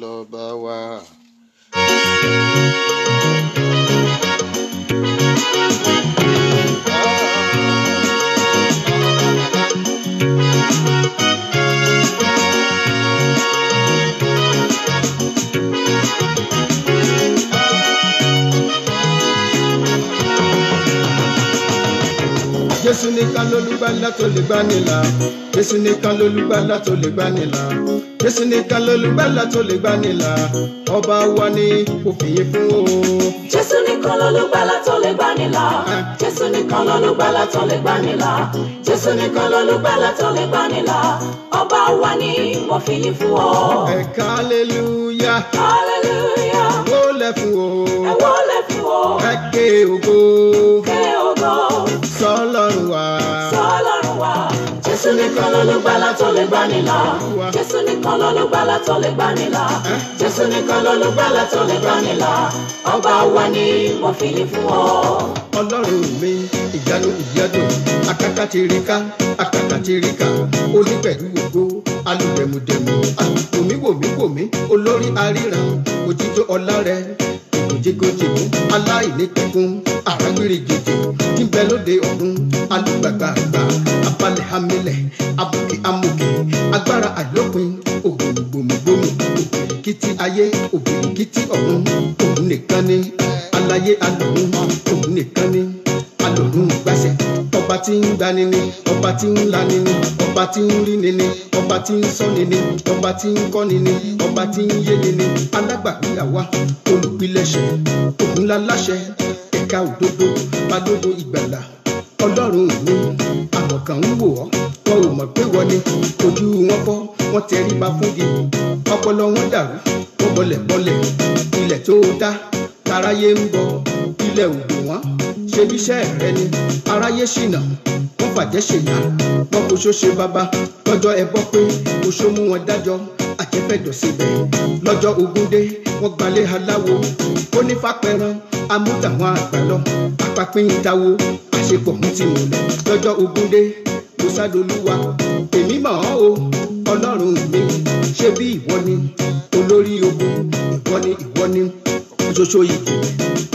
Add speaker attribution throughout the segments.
Speaker 1: lọ́ba wa. Jésù nìkan lolùgbàlà tó lè gbani là. Jésù nìkan lolùgbàlà tó lè gbani là. Jésù nìkan lolùgbàlà tó lè gbani là. Ọba wa ni kò fìyè fún o.
Speaker 2: Jésù nìkan lolùgbàlà tó lè gbani là. Jésù nìkan lolùgbàlà tó lè gbani là. Jésù nìkan lolùgbàlà tó lè gbani là. Ọba wa ni mo fìyè fún o.
Speaker 1: Ẹ̀ka hallelujah.
Speaker 2: Hallelujah.
Speaker 1: Wólẹ̀ fún o.
Speaker 2: Ẹ wólẹ̀ fún o.
Speaker 1: Ẹ ké ògo.
Speaker 2: Ké ògo.
Speaker 1: Sọ́lọ́run wa.
Speaker 2: Sọ́lọ́run wa. Jésù nìkan lolùgbàlà tó lè gbani là. Jésù nìkan lolùgbàlà tó lè gbani là. Jésù nìkan lolùgbàlà tó lè gbani là. Ọba wa ni mo fìyè fún ọ.
Speaker 1: Ọlọ́run mi ìyanu ìyanu akakatirika akakatirika onípẹ̀lú ògo alùdẹ̀mùdẹ̀mù wòmíwòmíwòmí olórí aríran òjijì ọlá rẹ ìgòjìgòjìmú aláìnípẹ̀kun àrágbèrègèdè tí ń bẹ lóde ọ̀run alùgbàgbàgbà abalẹ̀ hamilẹ̀ abùkì amòkè agbára àlópin ògbòmùgbòmùgbòmù òbìrìkìtì ayé òbìrìkìtì ọ̀run òun nìkan ni aláyé alòrun òun nìkan ni alòrun gbàṣẹ ọba tí ń gbani ni ọba tí ń lani ni ọba tí ń rí ni ni ọba tí ń sọ́ni ni ọba tí ń kọ́ni ni ọba tí ń yéni ni alágbàgbéyàwá olùpilẹ̀ṣẹ̀ òun láláṣẹ ẹ̀ka òdodo balódo ìgbàlà ọlọ́run mi àwọn kan ń wò ọ́ wọn ò mọ̀ pé wọ́n ni ojú wọn fọ́ wọ́n tẹríba fúngi ọpọlọ wọn dàrú wọ́n bọlẹ̀bọlẹ̀ ilẹ̀ tó dá taráyé ń bọ ilẹ̀ òdò wọn ṣebíṣẹ́ rẹ ni aráyé ṣìnà wọ́n fàjẹ́ ṣèyá wọ́n kò ṣó ṣe bàbá lọ́jọ́ ẹbọ pé oṣó mú wọn dájọ́ àjẹfẹ́dọ̀ síbẹ̀ lọ́jọ́ ogúndé wọ́n gbalẹ̀ aláwo onífàpẹ̀rán amúdàwọn àgbà lọ apapín ìdáwó àṣepọ̀ mú ti múlẹ̀ lọ́jọ́ ogúndé mùsàdolúwa èmi mọ̀ ọ́ o ọlọ́run mi ṣe bí ìwọ ni olórí ogun ìwọ ni ṣoṣo ìdè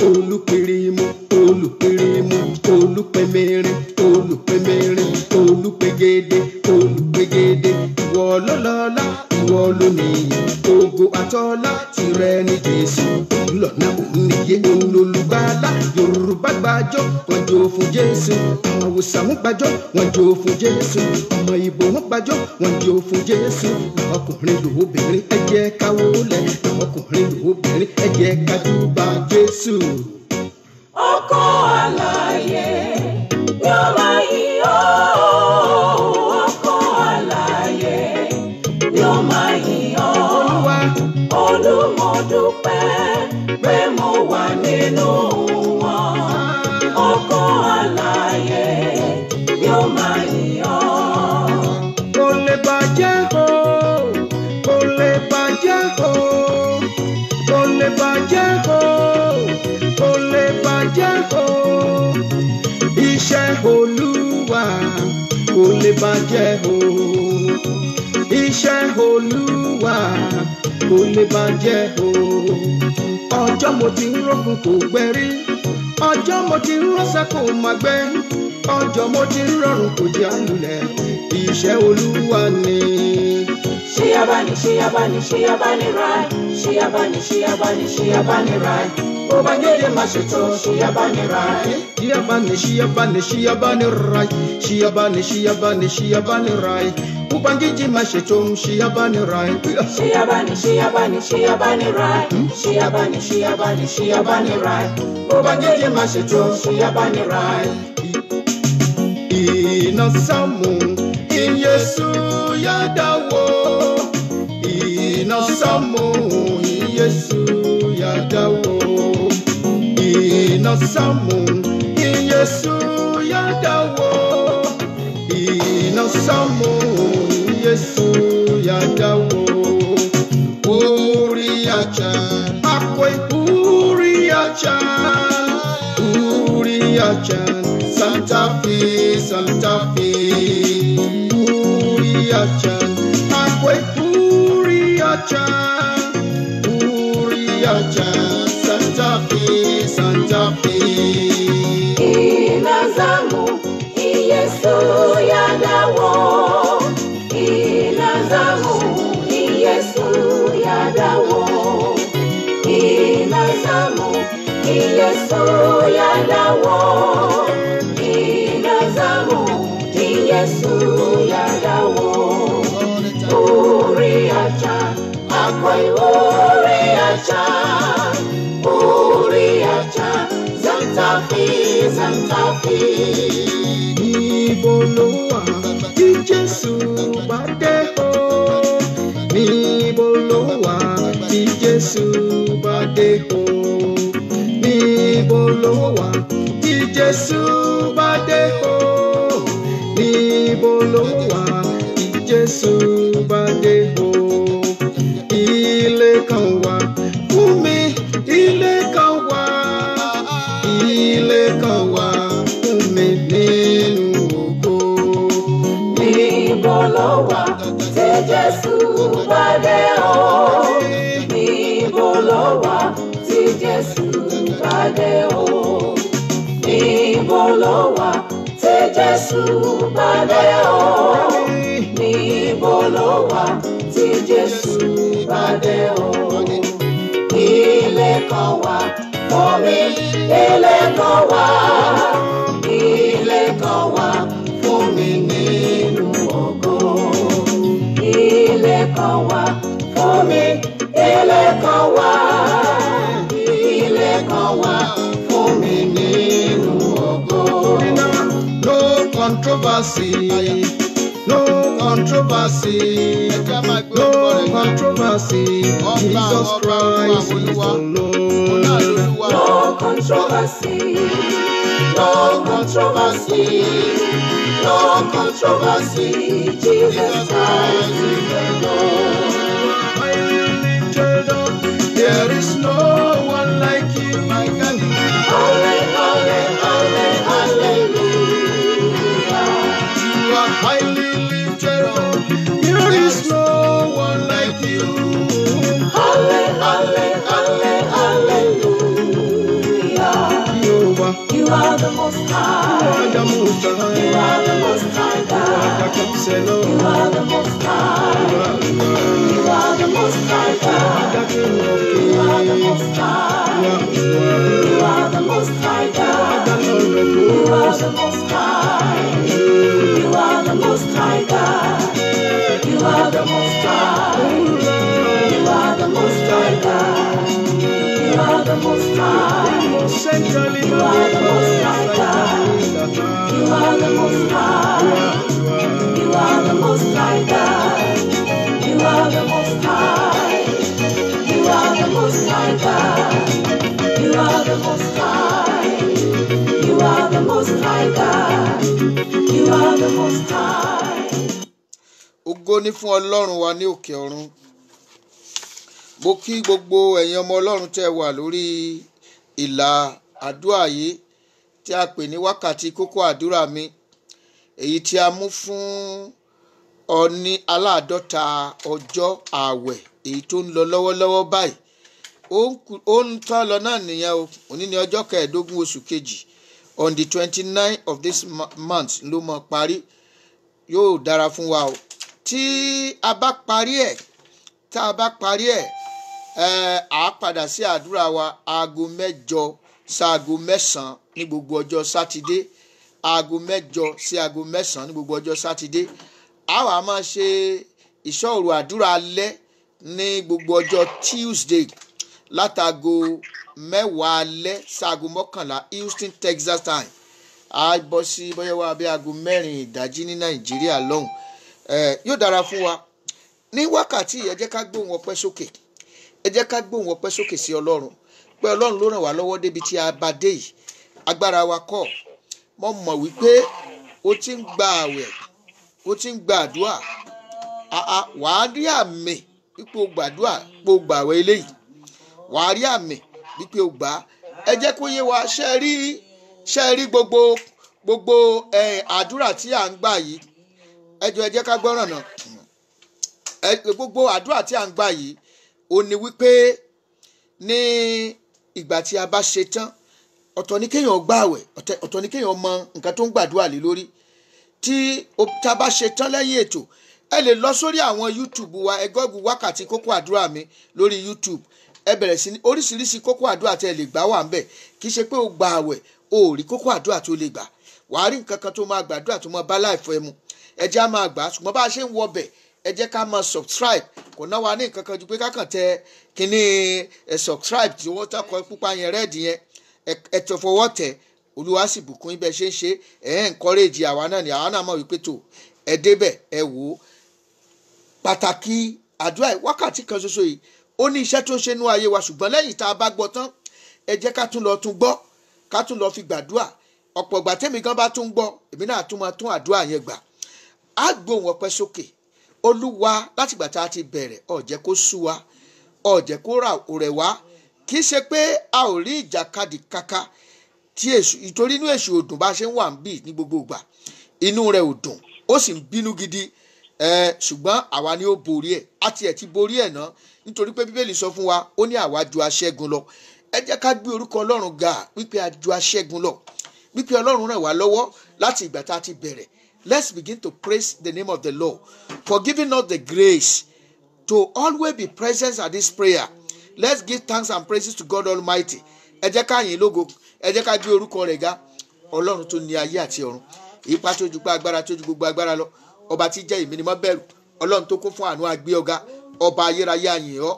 Speaker 1: olùpẹ̀rẹ̀mú olùpẹ̀rẹ̀mú olùpẹ̀mẹ̀rin olùpẹ̀mẹ̀rin olùpẹ̀gẹ̀dẹ̀ olùpẹ̀gẹ̀dẹ̀ ìwọ lọ́lọ́lá ìwọ lónìí ògo àtọ́lá tìrẹ ní Jésù lọ́nà òun nìyé òun lolùgbàlà Yorùbá gbàjọ́ wọn jó fún Jésù àwọn Haúsá wọn gbàjọ́ wọn jó fún Jésù ọmọ Ìgbò wọn gbàjọ́ wọn jó fún Jésù ọkùnrin lóbìnrin ẹ jẹ́ ká wólẹ̀ ọkùnrin lóbìnrin ẹ jẹ́ ká júbà Jésù.
Speaker 2: Ọkọ àlàyé yóò máa yí ọ́. Ọkọ àlàyé yóò máa yí ọ́. Olùmọ̀dúpẹ́ pé mo wà nínú wọn. Ọkọ àlàyé yóò máa yí ọ́.
Speaker 1: Kò lè bàjẹ́ o, kò lè bàjẹ́ o, kò lè bàjẹ́ o, kò lè bàjẹ́ o. Iṣẹ́ Olúwa kò lè bàjẹ́ o. Iṣẹ́ Olúwa kò lè bàjẹ́ o. Ọjọ́ mo ti ń rọ́kùn kò gbẹ́rí. Ọjọ́ mo ti ń rọ́ṣà kò má gbẹ́. Ọjọ́ mo ti ń rọrùn kò jẹ́ àlùlẹ̀. Iṣẹ́ Olúwa ni.
Speaker 2: Ṣíyábáni ṣíyábáni ṣíyábáni ráì. Ṣíyábáni ṣíyábáni ṣíyábáni ráì. Bó bá yéye má ṣètò ṣíyábáni ráì.
Speaker 1: Ṣíyábáni ṣíyábáni ṣíyábáni ráì. Ṣíyábáni ṣíyábáni ṣíyábáni ráì. Ubangiji má ṣètò ṣíyábáni ráì.
Speaker 2: Ṣíyábáni ṣíyábáni ṣíyábáni ráì. Ṣíyábáni ṣíyábáni ṣíyábáni ráì. Bó bá yéye má ṣètò ṣíyábáni ráì.
Speaker 1: Inasamu Yesu yadawo. Inasamu Yesu yadawo. Inasamu Yesu yadawo. Inasamu Yesu yadawo. Uriacha akwe Uriacha Uriacha Santa Fe Uriacha akwe Uriacha Oriacha, Santa Fe, Santa Fe.
Speaker 2: Inazamu, Yesu yadawo. Inazamu, Yesu yadawo. Inazamu, Yesu yadawo. Inazamu, Yesu yadawo. Oriacha, akwai Oriacha. Oriacha, Santa Fe, Santa Fe.
Speaker 1: Níbo ló wà tí Jésù bá dé o? Níbo ló wà tí Jésù bá dé o? Níbo ló wà tí Jésù bá dé o? Níbo ló wà tí Jésù bá dé o? Ilé kan wà fún mi, ilé kan wà, ilé kan wà fún mi nínú ògo.
Speaker 2: Níbo ló wà tí Jésù bá dé o? Níbo ló wà tí Jésù bá dé o? Níbo ló wà tí Jésù bá dé o? Níbo ló wà tí Jésù bá dé o? Ilé kan wà fún mi, ilé kan wà, ilé kan wà fún mi nínú ògo. Ilé kan wà fún mi, ilé kan wà, ilé kan wà fún mi nínú ògo.
Speaker 1: No controversy, no controversy, no controversy. Jesus Christ is the Lord.
Speaker 2: No controversy, no controversy, no controversy. Jesus Christ is the Lord.
Speaker 1: There is no one like you, my God.
Speaker 2: Hallelujah.
Speaker 1: You are highly lifted up. There is no one like you.
Speaker 2: Hallelujah. You are the most high. You are the most high. You are the most high God. You are the most high. You are the most high God. You are the most high. You are the most high God. You are the most high. You are the most high God. You are the most high. You are the most high God. You are the most high. You are the most high God. You are the most high. You are the most high God. You are the most high. You are the most high God. You are the most high. You are the most high God. You are the most high.
Speaker 1: Ògo ni fún Ọlọ́run wa ní òkè ọ̀run. Mo kí gbogbo ẹ̀yin ọmọ Ọlọ́run tẹ́ wà lórí ìlà àdúrà yìí tí a pè ní wákàtí kókó àdúrà mi, èyí tí a mú fún ọní aláàdọ́ta ọjọ́ ààwẹ̀ èyí tó ń lọ lọ́wọ́lọ́wọ́ báyìí. Ó ń tán lọ náà nìyẹn o. Òní ni ọjọ́ 15 oṣù kejì, on the 29th of this month ló mọ parí. Yóò dára fún wa o. Tí a bá parí ẹ̀, a padà sí àdúrà wa aago 8 sáago 9 ní gbogbo ọjọ́ sátidé. Aago 8 sí aago 9 ní gbogbo ọjọ́ sátidé. A wá máa ṣe ìṣọ́òru àdúrà alẹ́ ní gbogbo ọjọ́ Tuesday látago 10 alẹ́ sáago 11 Houston, Texas time. A bọ́ sí bóyá wá bí aago 4 ìdájí ní Nàìjíríà lọ́hùn. Yóò dára fún wa. Ní wákàtí ẹ jẹ́ ká gbóhùn ọpẹ́ sókè. Ẹ jẹ́ ká gbóhùn ọpẹ́ sókè sí Ọlọ́run. Pé Ọlọ́run ló ràn wá lọ́wọ́ débi tí a bá dé yìí. Agbára wa kọ́. Mo mọ̀ wípé ó ti ń gba àwẹ̀, ó ti ń gba àdúrà. Wà á rí àmì wípé o gbàdúrà, pé o gbàwẹ̀ eléyìí. Wà á rí àmì wípé o gbà. Ẹ jẹ́ kó yé wa ṣe rí gbogbo àdúrà tí à ń gbà yìí. Ẹ jẹ́ ká gbọ́ràn náà. Gbogbo àdúrà tí à ń gbà yìí ó ní wípé ní ìgbà tí a bá ṣe tán ọ̀tọ̀ ní kéèyàn gbààwẹ̀ ọ̀tọ̀ ní kéèyàn mọ nǹkan tó ń gbàdúrà lé lórí tí a bá ṣe tán lẹ́yìn ètò ẹ lè lọ sórí àwọn YouTube wa ẹ gọ́gùn wákàtí kókó àdúrà mi lórí YouTube ẹ bẹ̀rẹ̀ sí ní oríṣiríṣi kókó àdúrà tẹ́ ẹ lè gbà wà ń bẹ̀ kì í ṣe pé o gba àwẹ̀ o ò rí kókó àdúrà tó lè gbà wàá rí nǹkan kan tó máa gbàdúrà tó máa bá láìfọ ẹ mu ẹ jẹ́ á máa gbà ṣùgbọ́n bá a ṣe ń wọ bẹ̀ ẹ jẹ́ ká máa subscribe kò náà wà ní nǹkan kan ju pé ká kàn tẹ kíní subscribe tí wọ́n tọkọ pupa yẹn rẹ́ẹ̀dì yẹn ẹ tó fọwọ́ tẹ̀ Olúwa sì bùkún ibẹ̀ ṣe ń ṣe encourage àwa náà ni àwa náà mọ̀ wípé tó ẹ débẹ̀ ẹ wò ó pàtàkì àdúrà wákàtí kan ṣoṣo yìí ó ní iṣẹ́ tó ń ṣe nú ayé wa ṣùgbọ́n lẹ́yìn tá a bá gbọ́ tán ẹ jẹ́ ká tún lọ tún gbọ́ ká tún lọ fi gbàdúrà ọ̀pọ̀ ìgbà tẹ́mi gan bá tún gbọ́ èmi náà tún máa tún àdúrà yẹn gbà á gbóhùn ọpẹ́ sókè Olúwa látìgbà tá a ti bẹ̀rẹ̀ ó jẹ́ kó sú wa ó jẹ́ kó rẹ̀ wá kì í ṣe pé a ò rí ìjàkadì kaka tí èṣù ìtorí inú èṣù ò dùn bá ṣe ń wà ń bì ní gbogbo ìgbà inú rẹ̀ ò dùn ó sì ń bínú gidi ṣùgbọ́n àwa ni ó borí ẹ̀ àti ẹ̀ ti borí ẹ̀ náà nítorí pé Bíbélì sọ fún wa ó ní àwa ju aṣẹ́gun lọ ẹ jẹ́ ká gbé orúkọ Ọlọ́run ga wípé a ju aṣẹ́gun lọ wípé Ọlọ́run ràn wá lọ́wọ́ láti ìgbà tá a ti bẹ̀rẹ̀. Let's begin to praise the name of the Lord for giving us the grace to always be present at this prayer. Let's give thanks and praises to God Almighty. Ẹ jẹ́ ká yìn lógo, ẹ jẹ́ ká gbé orúkọ rẹ̀ ga. Ọlọ́run tó ní ayé àti ọ̀run, ipa tó ju agbára tó ju gbogbo agbára lọ, ọba tí jẹ́ ìmí ni mọ́ bẹ̀rù, Ọlọ́run tó kún fún àánú agbé ọ̀gá, ọba ayérayé àyìn ọ́,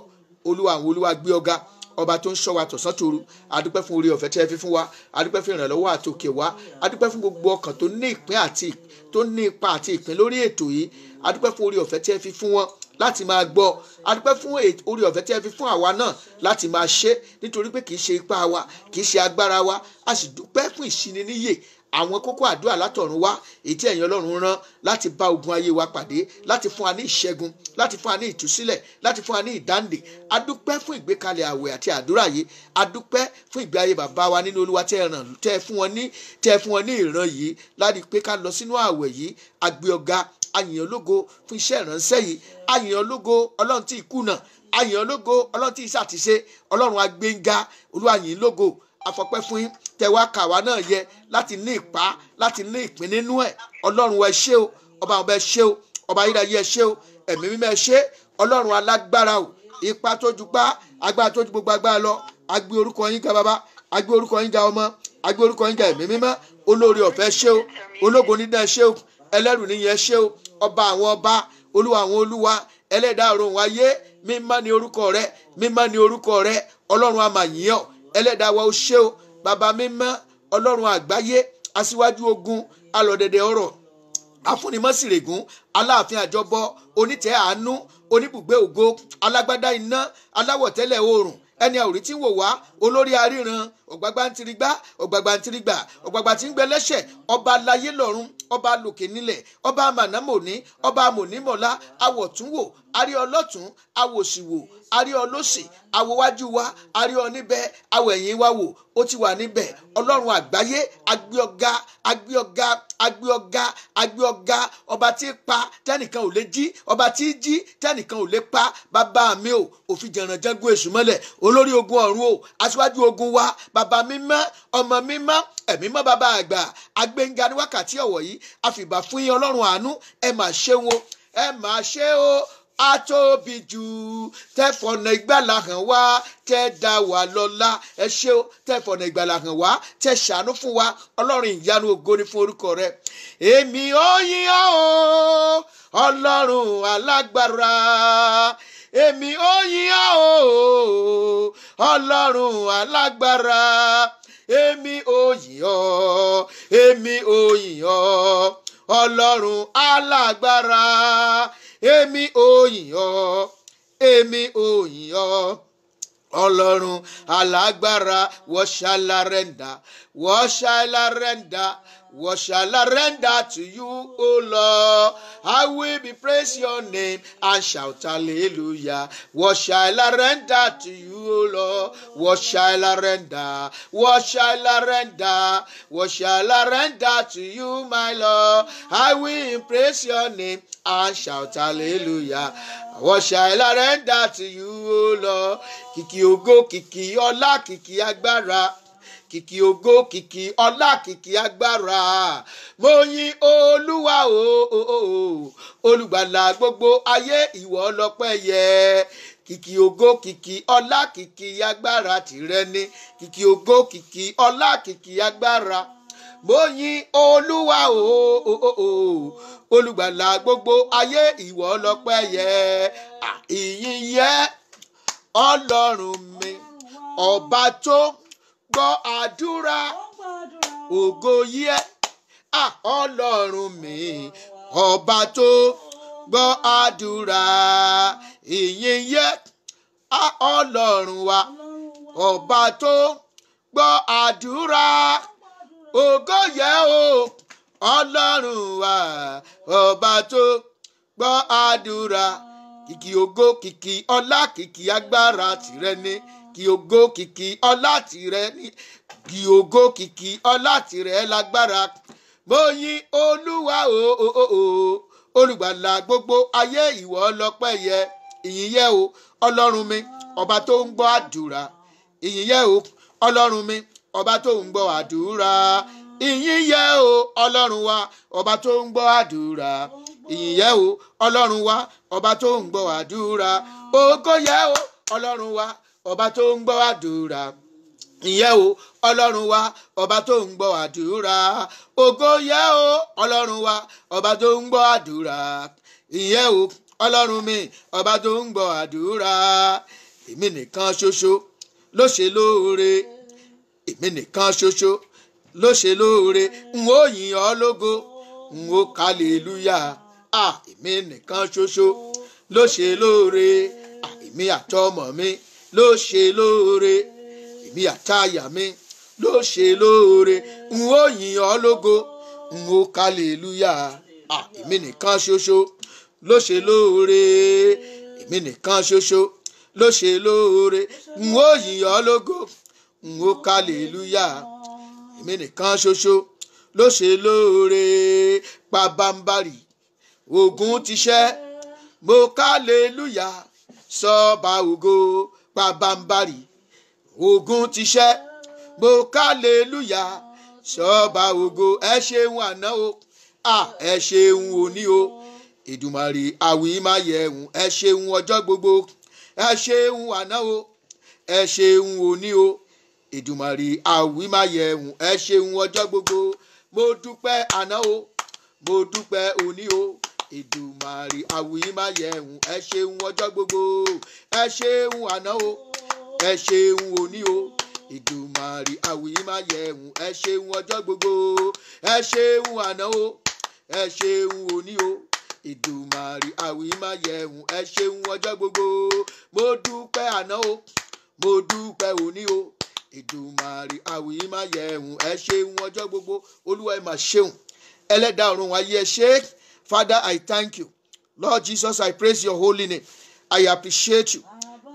Speaker 1: Olúwa àwọn olúwa gbé ọ̀gá, ọba tó ń ṣọ́ wa tọ̀sán tòru. Adúpẹ́ fún oore ọ̀fẹ́ tí ẹ fi fún wa, adúpẹ́ fún ìrànlọ́wọ́ àtòkè wa, adúpẹ́ fún gbogbo ọkàn tó ní ìpín àti tó ní ipa àti ìpín lórí ètò yìí, adúpẹ́ fún oore ọ̀fẹ́ tí ẹ fi fún wọn láti máa gbọ́, adúpẹ́ fún oore ọ̀fẹ́ tí ẹ fi fún àwa náà láti máa ṣe nítorí pé kì í ṣe ipá wa kì í ṣe agbára wa, a sì dúpẹ́ fún ìṣininíyè àwọn kókó àdúrà látọ̀run wá èyí tí ẹ̀yin Ọlọ́run rán láti bá ogun ayé wa pàdé, láti fún wa ní ìṣẹ́gun, láti fún wa ní ìtúsílẹ̀, láti fún wa ní ìdáǹdè. Adúpẹ́ fún ìgbékalẹ̀ àwẹ̀ àti àdúrà yìí, adúpẹ́ fún ìgbé ayé bàbá wa nínú Olúwa tẹ́ fún wọn ní ìran yìí láti pé ká lọ sínú àwẹ̀ yìí. Agbé ọ̀gá, àyìn ológo fún iṣẹ́ ìránṣẹ́ yìí, àyìn ológo Ọlọ́run tí ìkùnà, àyìn ológo Ọlọ́run tí ìṣàtìṣe, Ọlọ́run agbéǹga, Olúwa yìn lógo. Afọpẹ́ fún yín tẹwàá kàwá náà yẹ láti ní ipa láti ní ìpín nínú ẹ̀. Ọlọ́run ẹ ṣé o, ọba ọba ẹ ṣé o, ọba ayérayé ẹ ṣé o, ẹ̀mí mímọ́ ẹ ṣé, Ọlọ́run alágbára o, ipa tó ju pa agbára tó ju gbogbo agbára lọ. Agbé orúkọ yín ga bàbá, agbé orúkọ yín ga ọmọ, agbé orúkọ yín ga ẹ̀mí mímọ́. Olóore ọ̀fẹ́ ẹ ṣé o, ológo dídá ẹ ṣé o, ẹlẹ́rù níyẹn ẹ ṣé o, ọba àwọn ọba, olúwa àwọn olúwa, ẹlẹ́dàá ọ̀run wáyé. Mímọ́ ni orúkọ rẹ, mímọ́ ni orúkọ rẹ, Ọlọ́run a máa yìn ọ́, ẹlẹ́dàá wa ó ṣé o, bàbá mímọ́, Ọlọ́run àgbáyé, aṣíwájú ogun, alọ̀dẹ̀dẹ̀ ọ̀rọ̀, afúnimọ́sìrègún, aláàfin àjọbọ, onítẹ̀ àánú, oníbùgbé ògo, alágbádá iná, aláwọ̀tẹ́lẹ̀ oòrùn, ẹni àwòrí tí ń wò wá, olórí aríran, ọ̀gbàgbà ń tirigbá, ọ̀gbàgbà ń tirigbà, ọ̀gbàgbà tí ń gbẹ lẹ́sẹ̀, ọba aláyé lọ́run, ọba lòkè nílẹ̀, ọba amànámòní, ọba amònímọ̀lá, awọ̀túnwò, arí ọlọ́tún, awòsìwò, arí ọlọ́sì, awòwájú wa, arí ọ níbẹ̀, awẹ̀yìn wa wò, ó ti wà níbẹ̀. Ọlọ́run àgbáyé, agbé ọ̀gá, agbé ọ̀gá, agbé ọ̀gá, agbé ọ̀gá, ọba tí pa tẹ́nìkan ò lè jí, ọba tí jí tẹ́nìkan ò lè pa. Bàbá mi o, òfin jẹ̀rànjẹ́gun èṣù mọ́lẹ̀, olórí ogun ọ̀run o, aṣíwájú ogun wa, bàbá mímọ́, ọmọ mímọ́, ẹ̀mí mọ́ bàbá àgbà, agbẹ́ngà ní wákàtí ọ̀wọ̀ yìí, àfìbà fún yín Ọlọ́run àánú, ẹ máa ṣe wọn, ẹ máa ṣe o. Atóbi jù tẹ́ fọ̀nà ìgbàlà hàn wá, tẹ́ dá wa lọ́lá, ẹ ṣé o, tẹ́ fọ̀nà ìgbàlà hàn wá, tẹ́ ṣàánú fún wa. Ọlọ́run ìyanu ògo ni fún orúkọ rẹ. Èmi ó yìn ọ́ o, Ọlọ́run alágbára. Èmi ó yìn ọ́ o, Ọlọ́run alágbára. Èmi ó yìn ọ́, èmi ó yìn ọ́, Ọlọ́run alágbára. Èmi ó yìn ọ́, èmi ó yìn ọ́, Ọlọ́run alágbára. What shall I render? What shall I render? What shall I render to you, O Lord? I will be praise your name and shout hallelujah. What shall I render to you, O Lord? What shall I render? What shall I render? What shall I render to you, my Lord? I will praise your name and shout hallelujah. What shall I render to you, O Lord? Kìkì ògo, kìkì ọlá, kìkì agbára. Kìkì ògo, kìkì ọlá, kìkì agbára. Mo yìn Olúwa o. Olùgbàlà gbogbo ayé, ìwọ lọ́pẹ́ yẹ. Kìkì ògo, kìkì ọlá, kìkì agbára tìrẹ ni. Kìkì ògo, kìkì ọlá, kìkì agbára. Mo yìn Olúwa o. Olùgbàlà gbogbo ayé, ìwọ lọ́pẹ́ yẹ. Ìyìn yẹ Ọlọ́run mi, ọba tó gbọ́ àdúrà. Ògo yẹ Ọlọ́run mi, ọba tó gbọ́ àdúrà. Ìyìn yẹ Ọlọ́run wa, ọba tó gbọ́ àdúrà. Ògo yẹ o Ọlọ́run wa, ọba tó gbọ́ àdúrà. Kìkì ògo, kìkì ọlá, kìkì agbára tìrẹ ni. Kìkì ògo, kìkì ọlá tìrẹ ni. Kìkì ògo, kìkì ọlá tìrẹ lágbára. Mo yìn Olúwa o. Olùgbàlà gbogbo ayé, ìwọ lọ́pẹ́ yẹ. Ìyìn yẹ o Ọlọ́run mi, ọba tó ń gbọ́ àdúrà. Ìyìn yẹ o Ọlọ́run mi, ọba tó ń gbọ́ àdúrà. Ìyìn yẹ o Ọlọ́run wa, ọba tó ń gbọ́ àdúrà. Ìyìn yẹ o Ọlọ́run wa, ọba tó ń gbọ́ àdúrà. Ògo yẹ o Ọlọ́run wa, ọba tó ń gbọ́ àdúrà. Ìyìn yẹ o Ọlọ́run wa, ọba tó ń gbọ́ àdúrà. Ògo yẹ o Ọlọ́run wa, ọba tó ń gbọ́ àdúrà. Ìyìn yẹ o Ọlọ́run mi, ọba tó ń gbọ́ àdúrà. Èmi nìkan ṣoṣo ló ṣe lóore. Èmi nìkan ṣoṣo ló ṣe lóore. N ó yìn ọ́ lógo, n ó kálélúyà. Èmi nìkan ṣoṣo ló ṣe lóore. Èmi àtọmọ mi ló ṣe lóore. Èmi àtaya mi ló ṣe lóore. N ó yìn ọ́ lógo, n ó kálélúyà. Èmi nìkan ṣoṣo ló ṣe lóore. Èmi nìkan ṣoṣo ló ṣe lóore. N ó yìn ọ́ lógo, n ó kálélúyà. Èmi nìkan ṣoṣo ló ṣe lóore. Pabambarì ogun ti ṣẹ́, mo kálélúyà sọ́ba ògo. Pabambarì ogun ti ṣẹ́, mo kálélúyà sọ́ba ògo. Ẹ ṣeun àná o, ẹ ṣeun òní o. Èdùmàrè àwí máa yẹ̀hùn. Ẹ ṣeun ọjọ́ gbogbo, ẹ ṣeun àná o, ẹ ṣeun òní o. Èdùmàrè àwí máa yẹ̀hùn. Ẹ ṣeun ọjọ́ gbogbo. Mo dúpẹ́ àná o, mo dúpẹ́ òní o. Èdùmàrè àwí máa yẹ̀hùn. Ẹ ṣeun ọjọ́ gbogbo. Ẹ ṣeun àná o, ẹ ṣeun òní o. Èdùmàrè àwí máa yẹ̀hùn. Ẹ ṣeun ọjọ́ gbogbo. Ẹ ṣeun àná o, ẹ ṣeun òní o. Èdùmàrè àwí máa yẹ̀hùn. Ẹ ṣeun ọjọ́ gbogbo. Mo dúpẹ́ àná o, mo dúpẹ́ òní o. Èdùmàrè àwí máa yẹ̀hùn. Ẹ ṣeun ọjọ́ gbogbo. Olúwa ẹ máa ṣeun. Ẹlẹ́dàá ọ̀run ayé ẹ ṣé. Father, I thank you. Lord Jesus, I praise your holy name. I appreciate you.